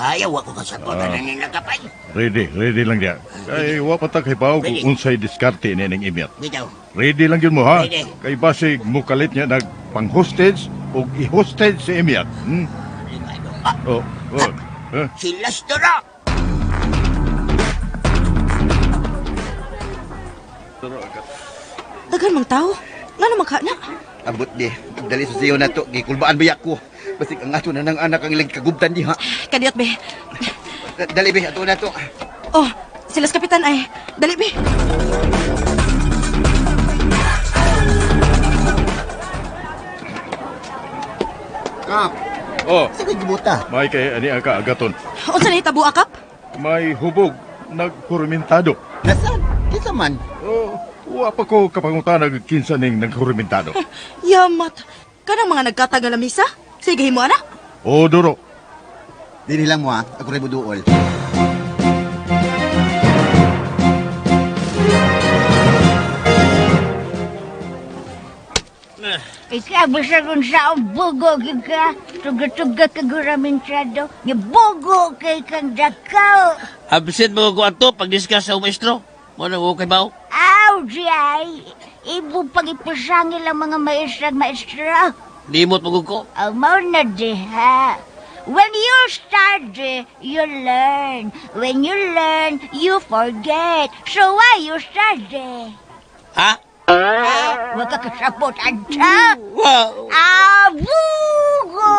Ayaw ako kasabutan na nila, Kapay. Ready lang diya. Kay wa pa ta kay bawo kung unsay diskarte ni ning imiyat. Bitaw. Ready lang yun mo ha. Ready. Kay basig mo kalit niya nag pang-hostage o i-hostage si imiyat. Oh. Si Lastro! Dagan mang tao. Nga naman ka na. Abot di. Dali sa siyo na to. Gikulbaan ba ko? Basig ang ato na ng anak ang ilang kagubtan di ha. Kadiyot, be. Dali be, ato na to. Oh, silas kapitan ay. Dali, be. Kap, Oh, saan kayo gibuta? may kay ani aka agaton. Unsa na itabo akap? May hubog nagkurmentado. Nasaan? Kinsa man? Oh, wa pa ko kapangutan kinsa ning nagkurmentado. Yamat. Kanang mga nagkatagal na misa? Sige, himo ana. Oh, duro. Dili lang mo ha. Ako rin buduol. Ikaw, basta kung sa bugo ka, tuga-tuga ka guramentado, nga bugo kay kang dakaw. Absent mo ko ato pag-discuss sa maestro. Mo na okay ba? Aw, Jay, ibo pag ipasangil ang mga maestro. Limot mo ko. Amaw na diha. When you study, you learn. When you learn, you forget. So why you study? Ha? Magkakasabot anta. Wow! Abugo!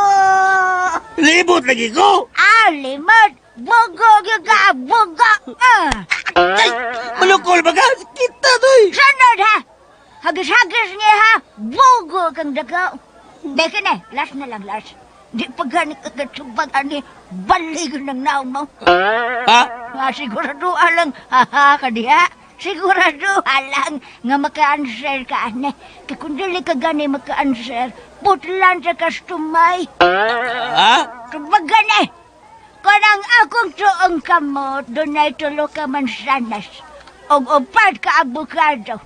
Libot lagi ko! Limot! Bugo yung ka! Bugo! Ay! Malukol ba ka? Kita to eh! Sunod ha! Hagis-hagis niya ha! Bugo kang dagaw! Deke na, last na lang, last. Di pa gani kagatsubag ani, balig ng naong mo. Ha? Nga sigurado alang, haha ka diha. Sigurado alang nga maka-answer ka ane. Kaya kung dili ka gani maka-answer, putlan sa kastumay. Ha? Subag gani! Kanang akong tuong kamot, doon ay tulo ka mansanas. Og upat ka abukado.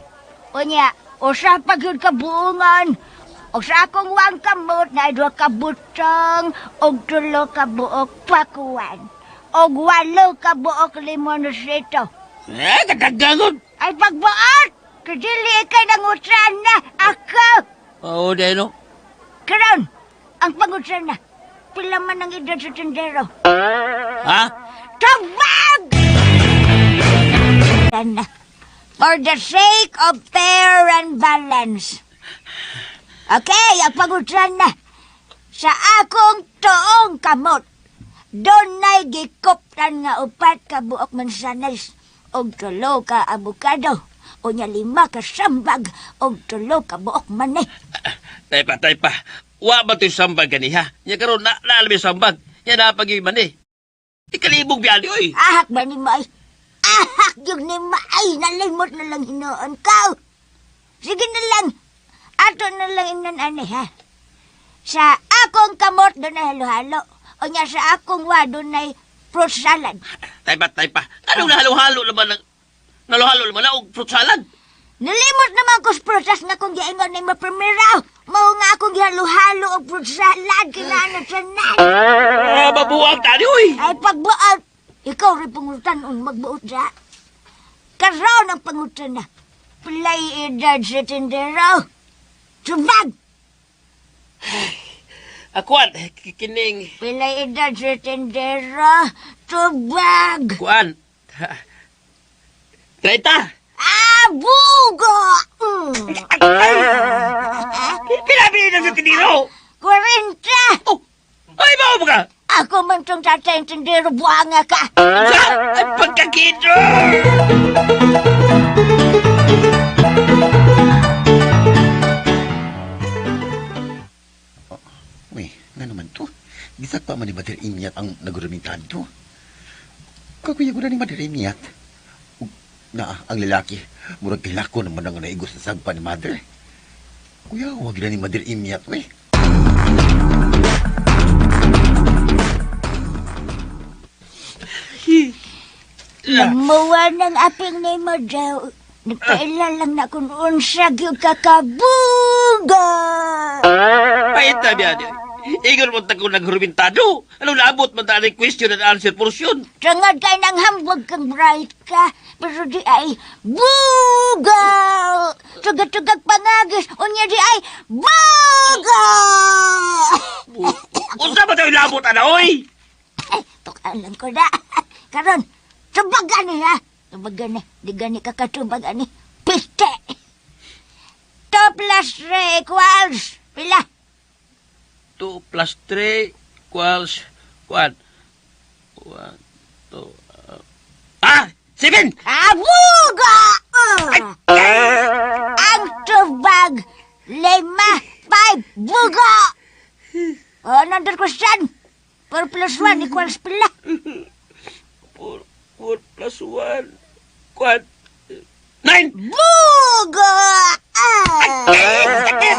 Unya, usapag yun ka buungan. Og sa akong wang kamot na dua ka butang, og tulo ka buok pakuan. Og walo ka buok limonosito. Kadagangon! Ay pagbuot! Kadili kay nangutran na ako! Oo, no? Karon, ang pangutran na. Pila man ang edad sa tindero. Ha? Tawag! For the sake of fair and balance. Okay, ang pangutran na. Sa akong toong kamot, doon na'y gikoptan nga upat ka buok mansanas og tulo ka abukado. O nya 5 ka sambag og tulo ka buok mani. Taypa. Wa ba to'y sambag ganiha? Nya karon na naalami sambag. Yan na pag-iman eh. Ikalibog biyali, oy. Ahak ba ni May? Ahak yung ni May. Nalimot na lang hinoon ka. Sige na lang. Ato na lang inan ani ha. Sa akong kamot doon ay halo-halo. O nya sa akong wado na fruit salad. Taypa. Anong nahalo-halo naman ng... Nahalo-halo naman na og fruit salad? Nalimot naman ko sa prutas nga kung giingon na maprimiraw. Mao nga akong gihalo-halo og fruit salad. Kinaano sa nan. Mabuang tani, oy. Ay pagbuot. Ikaw rin pangutan on magbuot siya. Karaw ng pangutan na. Play edad sa tindero. Subag! Akuan, kikining... Pilay edad sa tindero. Subag! Kuan. 30! Bugo! Pinabi na sa tindero! 40! Oh! Ay, bao ka! Ako man itong tatay tindero, buhanga ka! Ay, pagkakito! Uy, nga naman to. Gisak pa man ni Mother Inyat ang nagurumintad to. Kakuya ko na ni Mother Inyat. Ang lalaki, murag kilako naman ang naigos sa sagpa ni Mother. Kuya, huwag na ni Mother Inyat, uy. Lamuan ng aping ni mo daw. Nagpailan lang na kung unsag yung kakabuga. Paita biya niya. Igon mo tako nagrumintado. Anong naabot mo tayo question and answer portion? Tangad kay nang hambog kang bright ka. Pero di ay bugaw. Tugag-tugag pangagis. Unya di ay bugaw. Unsa ba tayo labot, oy? Tukaan lang ko na. Karon, tubag gani ha. Tubag gani. Di gani kakatubag gani. Piste. 2 plus 3 equals. Pila? 2 plus 3 equals 1. 1, 2, 7! Abuga! Ang tubag, 5, 5, buga! Another question. 4 plus 1 equals pila? 4 plus 1, 9! Buga!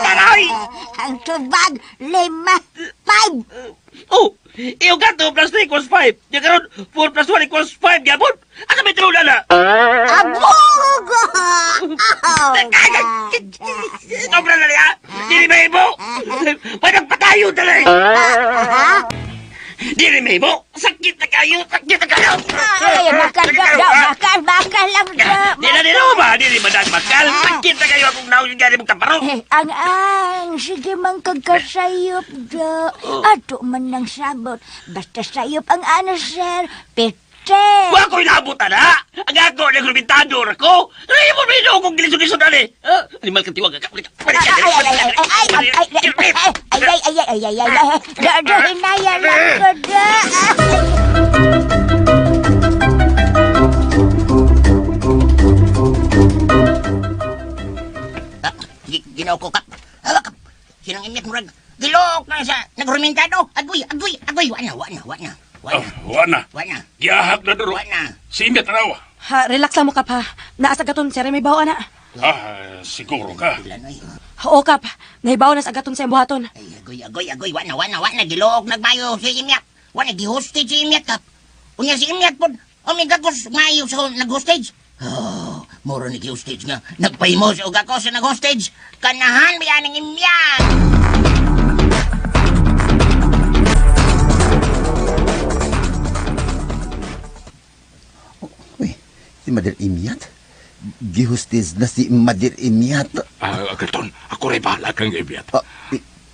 Taray! Ang tubag, 5, 5. Oh! Iyo ka 2 plus 3 equals 5. Yung karon 4 plus 1 equals 5. Gabon! Ano may tulad na? Abuga! Sobra na niya! Dili may ibo! Parang patayo talay! Dili may ibo! Sakit na kayo! Ay, bakal lang na. Dili ba? Dili madang bakal! Sakit na kayo akong naon yung gari mong kaparo! Sige man kagkasayop da. Ato man ng sabot. Basta sayop ang ano, sir. Pete. sulti. Wa ko'y nabutan ha! Ang ako, nagrumitador ako! Ay, mo rin ako kung gilisod-lisod ali! Animal ka tiwag ka! Hinaya lang ko da. Ginaw ko kap. Hawak kap. Sinang imyat murag. Gilok na sa nagrumintado. Agoy. Wana. Wana. Giyahak na duro. Wana. Si Imyat na Ha, relax lang mo, Kap, ha. Naasa gaton, sir, may bawa na. siguro ka. Oo, Kap. Nahibaw na sa gaton sa buhaton. Ay, agoy. Wana. Gilok nagbayo si imyat. Wana, gihostage si imyat kap. Unya si imyat po. Omigagos mayo sa nag-hostage. Oh, moro ni hostage nga. Nagpahimos og ako sa nag-hostage. Kanahan biya ng imyat. Si Madir Imyat? Gihustis na si Madir Imyat. Agaton, ako rin bahala kang Imyat.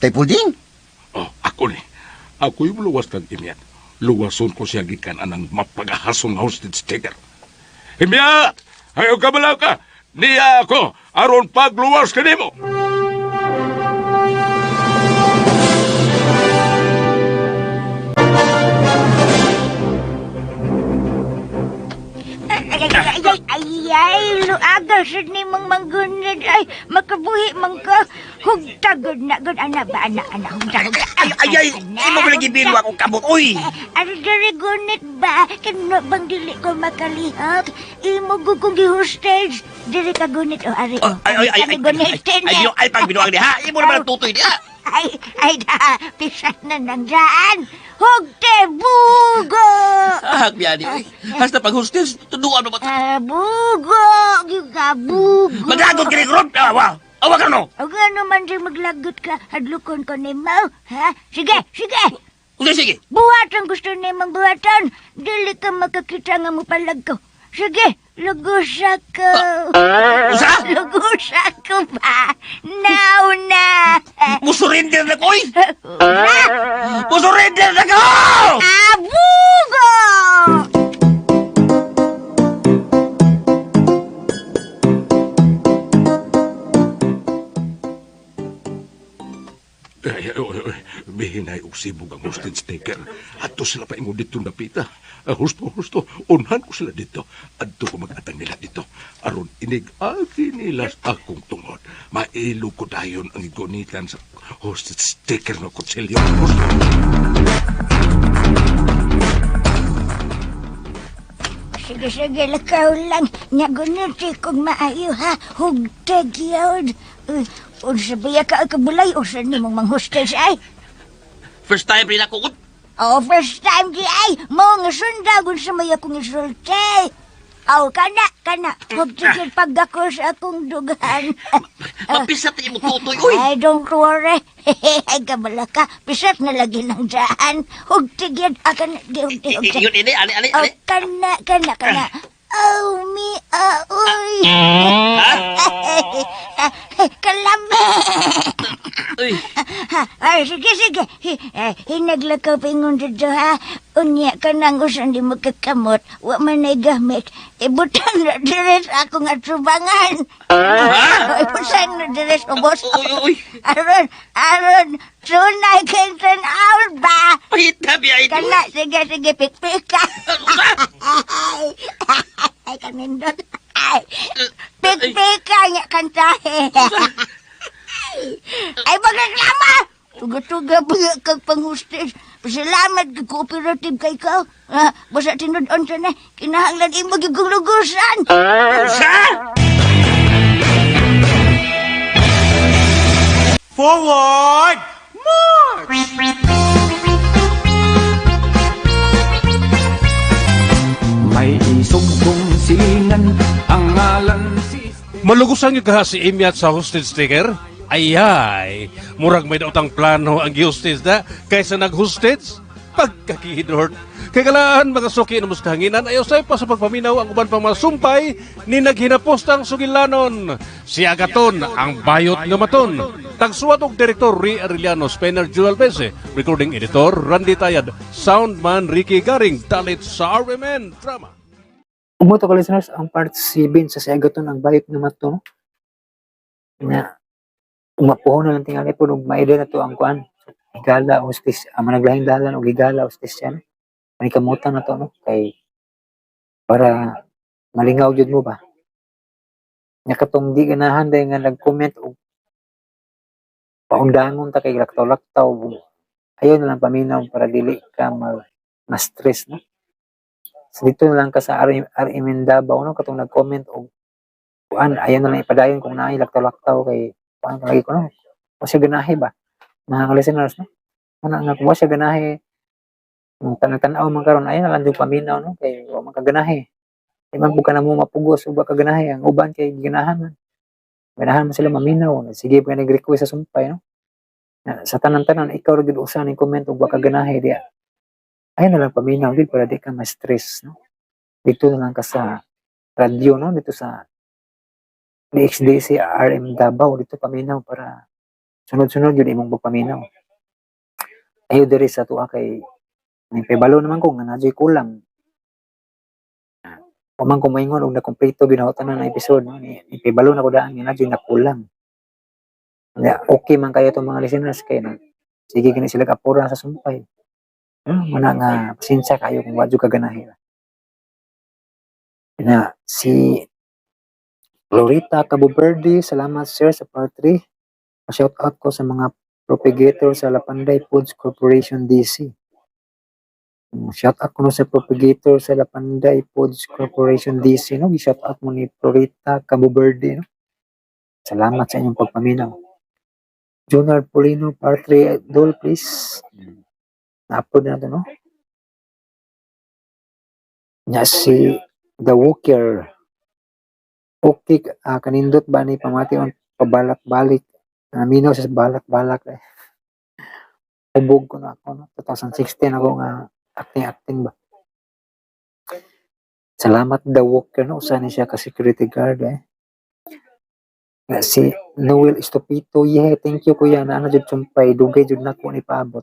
Tay Pulding? Ako ni. Ako yung luwas kang Imyat. Luwason ko siya gikan anang mapagahason na hostage taker. Imyat! Ayaw ka balaw ka! Niya ako! Aron pagluwas ka nimo! Ay, luaga sa ni mong manggunid. Ay, makabuhi mang ka. Hugtagod na, good. Ana ba, ana, hugtagod. Ay, imo ba lagi biro akong kabot, uy! Ano dari gunit ba? Kano bang dili ko makalihap? Imo gugong gi-hostage. Diri ka gunit, o ari. Ay, pag binuang di ha! Imo naman ang tutoy di ha! Ay, pisan na nang daan. Hugte, bugo! Biya di, uy! Hasta pag hostage, tuduan mo ba? Bugo! Giga, bugo! Maglagot ka rin, Ron! Awa ka no! O nga naman din maglagot ka, hadlukon ko ni Mau, ha? Sige! Sige! Buhat ang gusto ni Mang buhatan. Dili ka makakita nga mo palag ko. Sige, lugusa ko. Usa? Lugusa ko ba? Now na! Musurrender na ko, uy! Musurrender na ko! Abugo! Bihinay og sibog ang hostage taker. Adto sila pa ingon dito napita. Husto. Unhan ko sila dito. Adto ko mag-atang nila dito. Aron inig-agi nila sa akong tungod. Mailo ko dayon ang igunitan sa hostage taker na kutsilyo. Husto. Sige, lakaw lang. Nagunuti kong maayo, ha? Hugtag yun. Unsa ba ka kabulay? Unsa ni mong manghostage, ay? First time rin ako. Oh, first time di ay. Mo nga sundagon sa may akong isulti. Oh, kana. Hugtag pag ako sa akong dugan. Mapisat niyo mo tutoy, uy! Ay, don't worry. Ay, kabala ka. Pisat na lagi ng dyan. Hugtag yan. Hugtag. Yun, ali. Oh, kana. Oh, uy. Kalami. Ay, sige. Hinaglakaw pingon dito, ha? Unya ka nang usan di magkakamot. Wa man ay gamit. Ibutan na diret ako nga subangan. Ibutan na diret ubos. Uy. Aron. Sunay kang tanaw ba? Tabi. Kana, sige, pikpika. Ay, kanindot. Ay, pikpika niya kantahe. Ay, magaglama! Tuga-tuga ba kag panghustis? Pasalamat ka cooperative kay ikaw. Basta tinudon siya na, kinahanglan imo gigulugusan. Sa? Forward! March! May isugtong silingan ang ngalan si... Malugusan yung kaha si Imyat sa hostage taker? Ayay, murag may daotang plano ang hostage na kaysa nag-hostage? Pagkakihidort. Kay kalaan mga suki na muskahanginan ayaw say pa sa pagpaminaw ang uban pang mga sumpay ni naghinapostang sugilanon. Si Agaton ang bayot nga maton. Tagsuwat og Direktor Ri Arellano, Spener Jewel Bese, Recording Editor Randy Tayad, Soundman Ricky Garing, Talit sa RMN Drama. Umuto ka listeners, ang part 7 sa Siagaton ang bayot nga mato. Na umapuho na lang tingali po nung maida na to ang kuan. Higala hostis, managlahing dalan o higala hostis yan. Manikamutan na to no kay para malingaw jud mo ba. Nya katong di ganahan day nga nag-comment og paundangon ta kay laktaw-laktaw. Ayaw na lang paminaw para dili ka ma-stress no. So dito na lang ka sa RM Davao no katong nag-comment og kuan ayaw na lang ipadayon kung naay laktaw-laktaw kay kuan lagi ko no. Kasi ganahe ba mga listeners no. Una nga kung siya ganahe kung tan-tanaw man karon ayaw na lang jud paminaw no kay wa man kaganahe. Di man ka na mo mapugos ug ba kaganahe ang uban kay ganahan man. Ganahan man sila maminaw. Sige pa nag-request sa sumpay no. Sa tanan-tanan ikaw ra gid usa ning comment ug wa kaganahe diya. Ayaw na lang paminaw gid para di ka ma-stress no. Dito na lang ka sa radyo no dito sa DXDC RM Davao dito paminaw para sunod-sunod yun imong pagpaminaw. Ayaw diri sa tuwa kay nipibalo naman ko nga nadyo'y kulang. Pamang kumaingon og nakompleto ginawa tanan na episode no. Nipibalo na ko daan nga nadyo'y nakulang. Okay man kayo itong mga listeners kay na sige gani sila kapura sa sumpay. Muna nga pasensya kayo kung wadyo kaganahe. Na si Florita Cabuberde, salamat sir sa part 3. Shout out ko sa mga propagator sa Lapanday Foods Corporation DC. Shout out ko no sa propagator sa Lapanday Foods Corporation DC no. Shout out mo ni Florita Cabuberde no. Salamat sa inyong pagpaminaw. Jonar Polino part 3 idol please. Na-upload na to no. Nya si The Walker. Okay, kanindot ba ni pamation pabalak-balik naminaw sa balak-balak eh. Ubog ko na ako no 2016 ako nga acting ba. Salamat The Walker no usa ni siya ka security guard eh. Nga si Noel Estopito, yeah, thank you kuya na ano jud sumpay dugay jud nako ni paabot.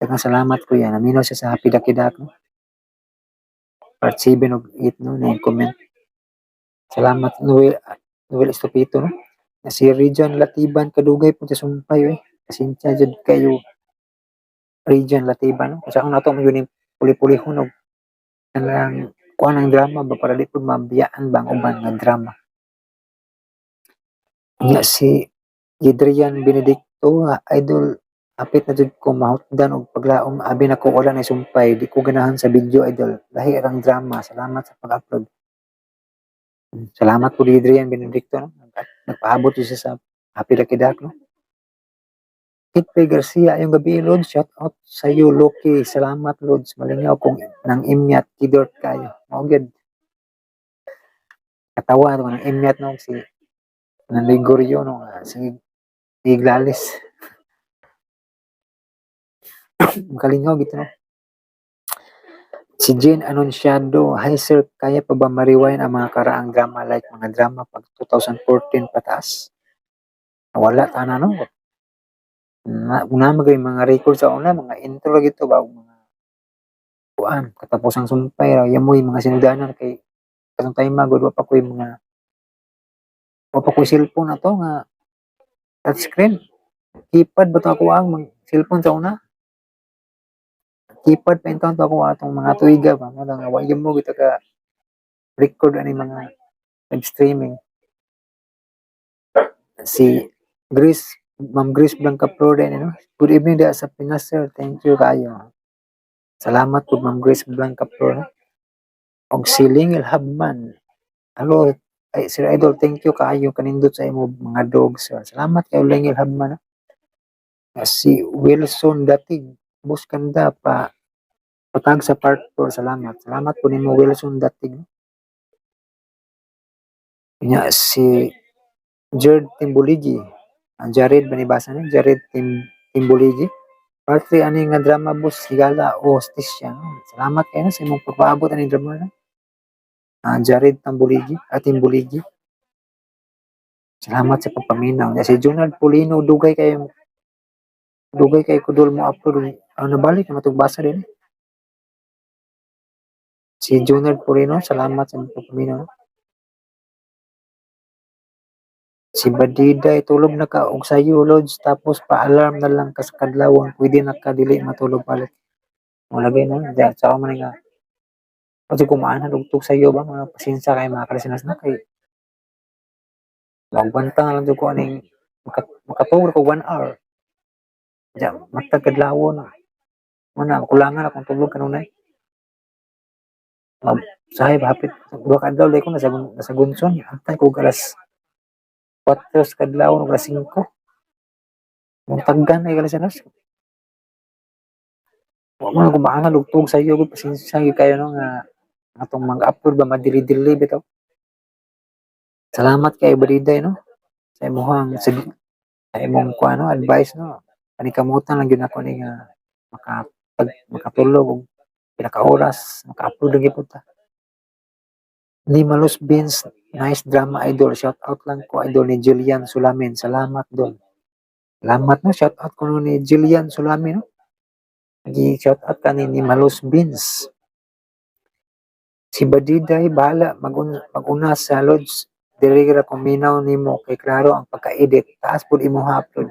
Daghang salamat kuya naminaw siya sa Happy Dakidak no. Part 7 og 8 no na comment. Salamat Noel Estopito no. Na si Region Latiban kadugay po sa sumpay eh. Pasensya jud kayo Region Latiban no. Kasi ang nato mo yun yung puli-puli hunog. Kanang kuha ng drama ba para di po mabiyaan ba ang uban nga drama. Nga si Adrian Benedicto, idol apit na jud ko mahutdan og paglaom abi na ko wala na sumpay di ko ganahan sa video idol lahi rang drama. Salamat sa pag-upload. Salamat po Adrian Benedicto no. Nagpaabot siya sa Happy Dakidak no. Kitpe Garcia yung gabi Lods, shout out sa iyo Loki. Salamat Lods, malingaw kung nang imyat kidort kayo. Mao gid. Katawa to nang imyat no si Nanligoryo no si Iglalis. Makalingaw gito no. Si Jane Anunciado, hi sir, kaya pa ba ma-rewind ang mga karaang drama like mga drama pag 2014 pataas? Wala tana no. Una magay mga record sa una, mga intro gito ba mga kuan katapos ang sumpay ra yamoy mga sinudanan kay katong time magod wa pa koy cellphone na to nga touchscreen. Keypad ba to ako ang cellphone sa una? Keypad pa inton to ako atong mga tuiga ba mo nga wa mo gito ka record ani mga live streaming. Si Grace Ma'am Grace Blanca Flores no. Good evening da sa Pinas sir. Thank you kayo. Salamat po Ma'am Grace Blanca Flores. Og si Lingel Habman. Hello ay Sir Idol, thank you kayo kanindot sa imo mga dogs sir. Salamat kayo Lingel Habman. Si Wilson Datig. Bus kanda pa patag sa part 4. Salamat. Salamat po nimo Wilson Datig. Nya si Jared Timbuligi. Jared banibasa ni Jared Timbuligi. Part 3 ani nga drama boss higala o hostisya no. Salamat kayo no, sa imong pagpaabot ani drama no. Jared Tambuligi at Timbuligi. Salamat sa pagpaminaw. Si Jonald Polino dugay kay kudol mo upload ang nabalik na matugbasa din. Si Jonald Polino, salamat sa pagpaminaw. No? Si Badida tulog na ka og sayo lods tapos pa-alarm na lang kas kadlawon pwede na ka dili matulog balik. Mo lagi no, da sa man nga. Kasi kumaan og tug sayo ba mga pasensya kay mga kalisinas na kay magbantang lang jud ko aning makatulog ko 1 hour. Ja, matag kadlawon. Muna kulangan akong tulog kanunay. Sahib hapit duha ka adlaw ko nasa Gunson, antay ko alas 4 sa kadlawon ug alas 5. Mong taggan ay kalisinas. Wa man ko maangal og tug sayo gud pasensya gyud kayo no nga atong mag-upload ba madili-dili bitaw. Salamat kay Bariday no sa imong sa imong kuano advice no. Panikamutan lang gyud ako ni nga makatulog og pinaka oras maka-upload lagi pud ta. Ni Malos Beans, nice drama idol. Shout out lang ko idol ni Julian Sulamin. Salamat dol. Salamat no shout out ko ni Julian Sulamin no. Shout out ka ni Malos Beans. Si Badiday bahala mag-una sa lodge. Dili ra kuminaw nimo kay klaro ang pagka-edit. Taas pud imo upload.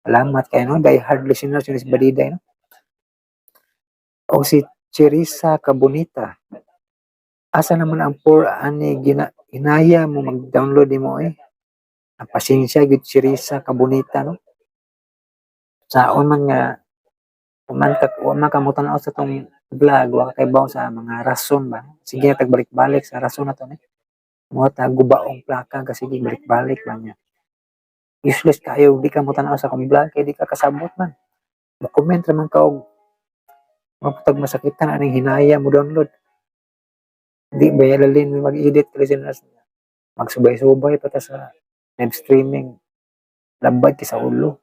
Salamat kay no die hard listener si Badiday no. O si Cherisa Cabonita. Asa naman ang ani ginaya mo mag-download nimo eh. Ang pasensya gid Cherisa Cabonita no. Saon man nga wa man kamutan sa tong vlog wa kay baw sa mga rason ba. Sige tagbalik-balik sa rason nato ni. Mo ta gubaong plaka kasi balik-balik ba niya. Useless kayo di ka mo tan-aw sa akong vlog kay di ka kasabot man. Mo-comment ra man ka og maputag masakitan aning hinaya mo download. Di ba yalalin mo mag-edit kasi magsubay-subay pa ta sa live streaming. Labad ki sa ulo.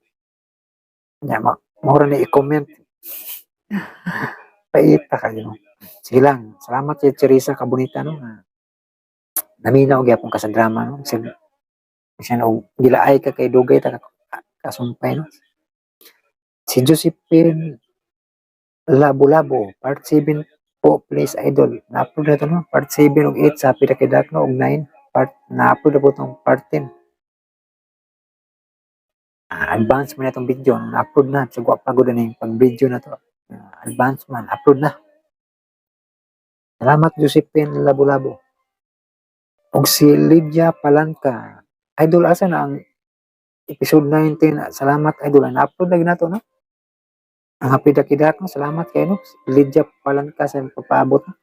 Nya mahura na i-comment. Paita kayo. Sige lang. Salamat kay Cherisa Cabonita no. Naminaw gyapon ka sa drama no. Kasi gilaay ka kay dugay ta kasumpay no. Si Josephine Labo-Labo, part 7 po, please idol. Na-upload na ito no. Part 7 ug 8 sa Pinakidak no ug 9. Na-upload na po itong part 10. Advance mo na itong video. Na-upload na. Sagwa pagod na yung pag-video na to. Advance man. Upload na. Salamat Josephine Labo-Labo. Og si Lydia Palanca. Idol, asa na ang episode 19? Salamat idol. Na-upload lagi na to no. Ang hapidak-idak no. Salamat kayo no. Lydia Palanca sa papaabot no.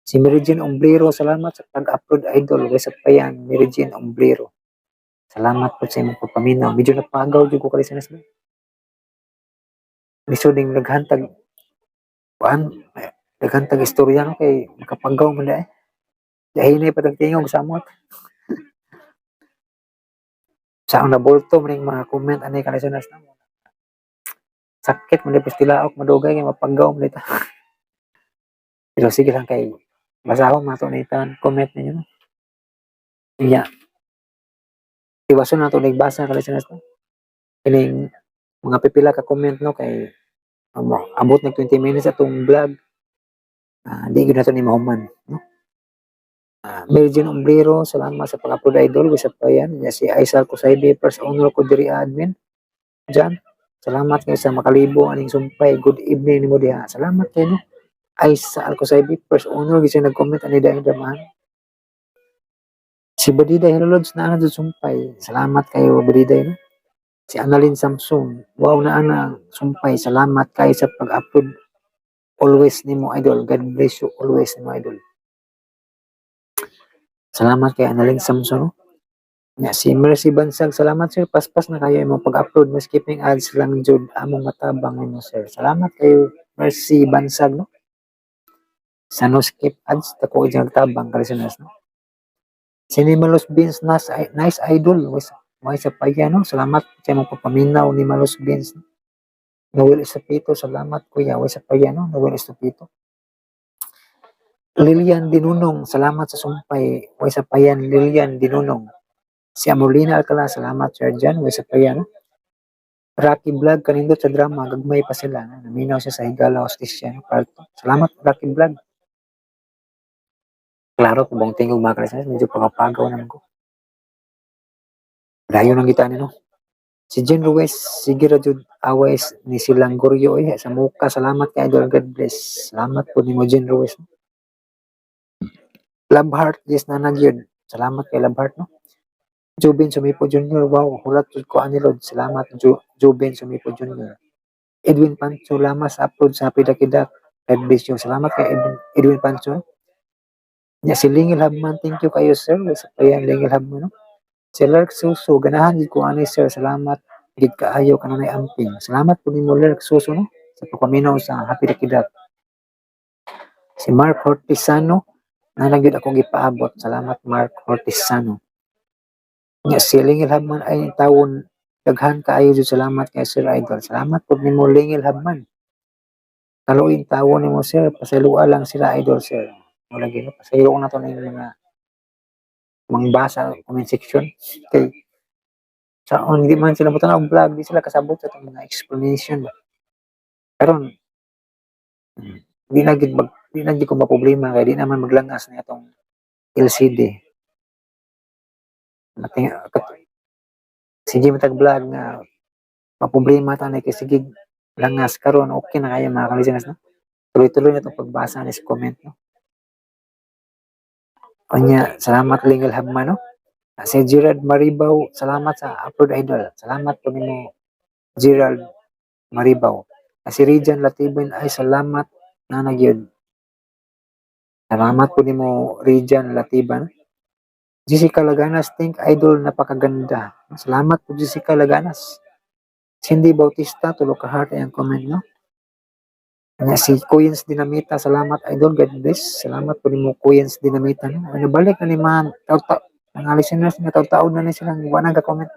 Si Mary Jane Omblero, salamat sa pag-upload idol. Wesa pa yan, Mary Jane Omblero. Salamat po sa imong pagpaminaw. Medyo napagaw dyan ko kalisinas na. Gusto ding naghantag istorya no kay makapagaw mo na eh. Dahil na ipatagtingog sa amot. Sa ang nabolto mo mga comment anay kalisinas na mo. Sakit mo na pistilaok, madugay kay mapagaw mo dito. Pero sige lang kay basahon mato na itan comment ninyo no. Iya. Iwason na ito nagbasa kalisinas no. Kining mga pipila ka comment no kay abot ng 20 minutes atong vlog. Di gud nato ni mahuman no. Virgin Omblero, salamat sa pag-upload idol. Bisa pa yan. Si Aisal Kusayde, first owner ko diri admin. Diyan. Salamat kayo sa makalibo aning sumpay. Good evening ni mo diha. Salamat kayo no. Aisal Kusayde, first owner. Kasi nag-comment ani dahil damahan. Si Badida Herolods na ana sumpay. Salamat kayo Badida no. Si Annalyn Samson, wow na ana sumpay. Salamat kayo sa pag-upload. Always nimo idol. God bless you always nimo idol. Salamat kay Annalyn Samson no. Ya, si Mercy Bansag, salamat sir. Paspas na kayo imong pag-upload. No skipping ads lang jud among matabang nimo sir. Salamat kayo Mercy Bansag no. Sa no skip ads tako ijang tabang kalisinas no. Si Malos Beans nice idol. May sa paya no. Salamat sa imong papaminaw ni Malos Beans. No? Noel Estupito, salamat kuya. Way sa paya, no? Noel Estupito. Lilian Dinunong, salamat sa sumpay. Way sa payan, Lilian Dinunong. Si Amorlina Alcala, salamat Sir Jan. Way sa payan, no? Rocky Vlog, kanindot sa drama, gagmay pa sila. No? Naminaw siya sa Higala Hostisya. No? Salamat Rocky Vlog. Klaro, kung tingog mga kalisas, medyo pangapagaw naman ko. Dayo nang kita no? Si Jen Ruiz, sige ra jud awais ni silang Goryo sa muka. Salamat kay Idol, God bless. Salamat po ni mo Jen Ruiz. Love Heart, yes na nagyod. Salamat kay Love Heart, no? Jubin Sumipo Jr., wow, hulat jud ko anilod. Salamat Jubin Sumipo Jr. Edwin Pancho Lamas, upload sa Pidakidak. God bless you. Salamat kay Edwin Pancho. Ya, si Lingil Habman, thank you kayo sir. Sa payan Lingil Habman, no? Si Lark Suso, ganahan gid ko ani sir. Salamat gid kaayo kanunay amping. Salamat po ni mo Lark Suso, no? Sa pagpaminaw sa Happy Dakidak. Si Mark Hortisano, na nagyud akong gipaabot. Salamat Mark Hortisano. Nya si Lingil Habman ay tawon daghan kaayo jud. Salamat kay Sir Idol. Salamat po ni mo Lingil Habman. Kaluin tawon nimo sir, pasalua lang sila Idol sir. Wala gino, pasaylo na to ng mga basa comment section. Kay sa hindi man sila mo og vlog, di sila kasabot sa itong mga explanation. Karon di na gid ko maproblema kay di naman maglangas na itong LCD. Sige matag vlog nga maproblema ta na kay sige langas karon okay na kaya mga kalisingas, no? Tuloy-tuloy na itong pagbasa ni sa comment, no? Kanya, salamat Lingil Habman, no? Si Gerald Maribaw, salamat sa upload Idol. Salamat po nimo Gerald Maribaw. Si Rijan Latibin ay salamat na nagyud. Salamat po nimo Rijan Latiban. Jessica Laganas, think Idol napakaganda. Salamat po Jessica Laganas. Cindy Bautista, tulo ka heart ang comment, no? Kanya si Kuyens Dinamita, salamat Idol, God bless. Salamat po nimo Kuyens Dinamita, no? Nabalik na ni man mga listeners nga taon-taon na ni silang wala nagka-comment.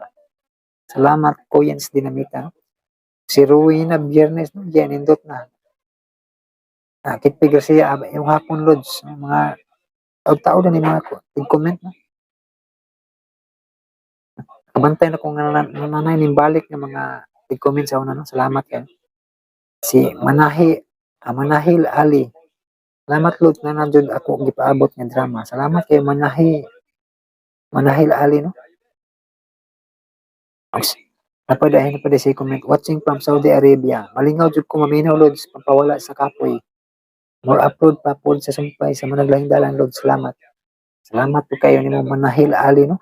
Salamat Kuyens Dinamita, no? Si Ruina Biernes, no? Yan, indot na. Kitpi Garcia, yung hapon lods, mga taon-taon na ni mga comment, no? Kabantay na kung nanay nimbalik ng mga comment sa una, no? Salamat kayo. Si Manahil Ali, salamat Lord na nandiyon ako gipaabot ng drama. Salamat kay Manahil Ali, no? Napadahin si comment. Watching from Saudi Arabia. Malingaw jud ko maminaw Lods, pampawala sa kapoy. More upload pa po sa sumpay sa managlaing dalan Lord. Salamat. Salamat po kayo ni mo Manahil Ali, no?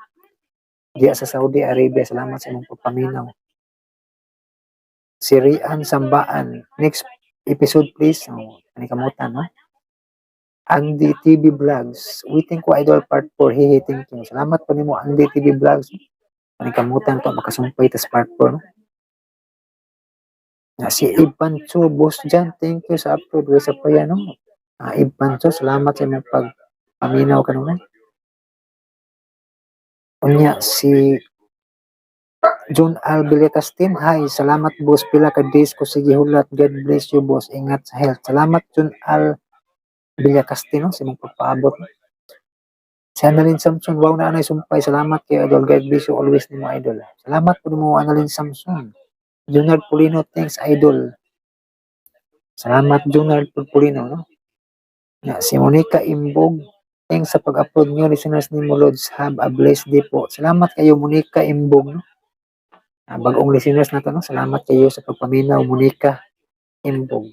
Diya sa Saudi Arabia. Salamat sa imong pagpaminaw. Si Rian Sambaan. Next episode please. Kanikamutan, no? Andy TV Vlogs. Waiting ko Idol part 4. Hihi, thank you. Salamat po ni mo Andy TV Vlogs. Kanikamutan to makasumpay tas part 4, no? Si Ibancho Boss Jan, thank you sa upload. Way sa paya, no? Ibancho, salamat sa imong pagpaminaw kanunay. Unya si John Albilia Castin, hi, salamat boss, pila ka days ko sige hulat, God bless you boss, ingat sa health. Salamat John Albilia Castin, no? Sa imong pagpaabot. Si Annalyn Samson, wow na anay sumpay, salamat kay Idol, God bless you always ni mo Idol. Salamat po ni mo Annalyn Samson. Junard Pulino, thanks Idol. Salamat Junard Pulino, no? Si Monica Imbog, thanks sa pag-upload nyo, listeners ni mo Lods, have a blessed day po. Salamat kayo Monica Imbog, no? Bagong listeners na to, no? Salamat kayo sa pagpaminaw, Monica Imbog.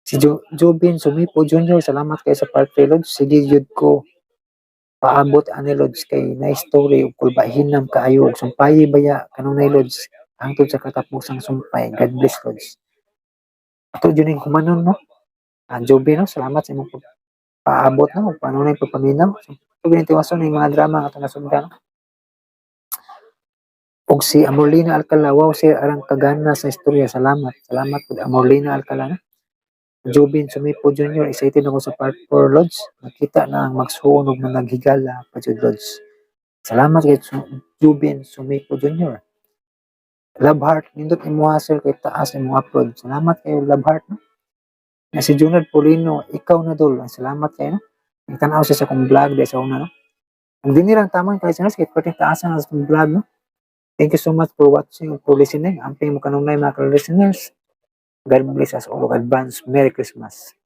Si Jobin Sumipo Jr., salamat kayo sa part 3 Lods. Sige yun ko paabot ani Lods kay nice story ug kulbahinam kaayo ug sumpayi baya kanunay Lods hangtod sa katapusang sumpay. God bless Lods. Ato jud ning kumanon, no? Joby, no? Salamat sa imong paabot, no? Paano na yung pagpaminaw. Ito ginitiwason ng mga drama nga nasundan, no? Og si Amorlina Alcala, wow, sir, arang kagana sa istorya. Salamat. Salamat po Amorlina Alcala, no? Jobin Sumipo Jr., excited ako sa part 4 Lods. Nakita na ang magsuunog na naghigala pa jud Lods. Salamat kay Jobin Sumipo Jr. Love Heart, nindot imo hustle kay taas imo upload. Salamat kayo Love Heart, no? Na si Junard Polino, ikaw na dul. Salamat kayo, no? Nagtanaw siya sa kong vlog dahil sa una, no? Ang din nilang tamang kahit sinas, kahit pwede taasan sa kong vlog, no? Thank you so much for watching and for listening. Amping mo kanunay mga listeners. God bless us all. Advance Merry Christmas.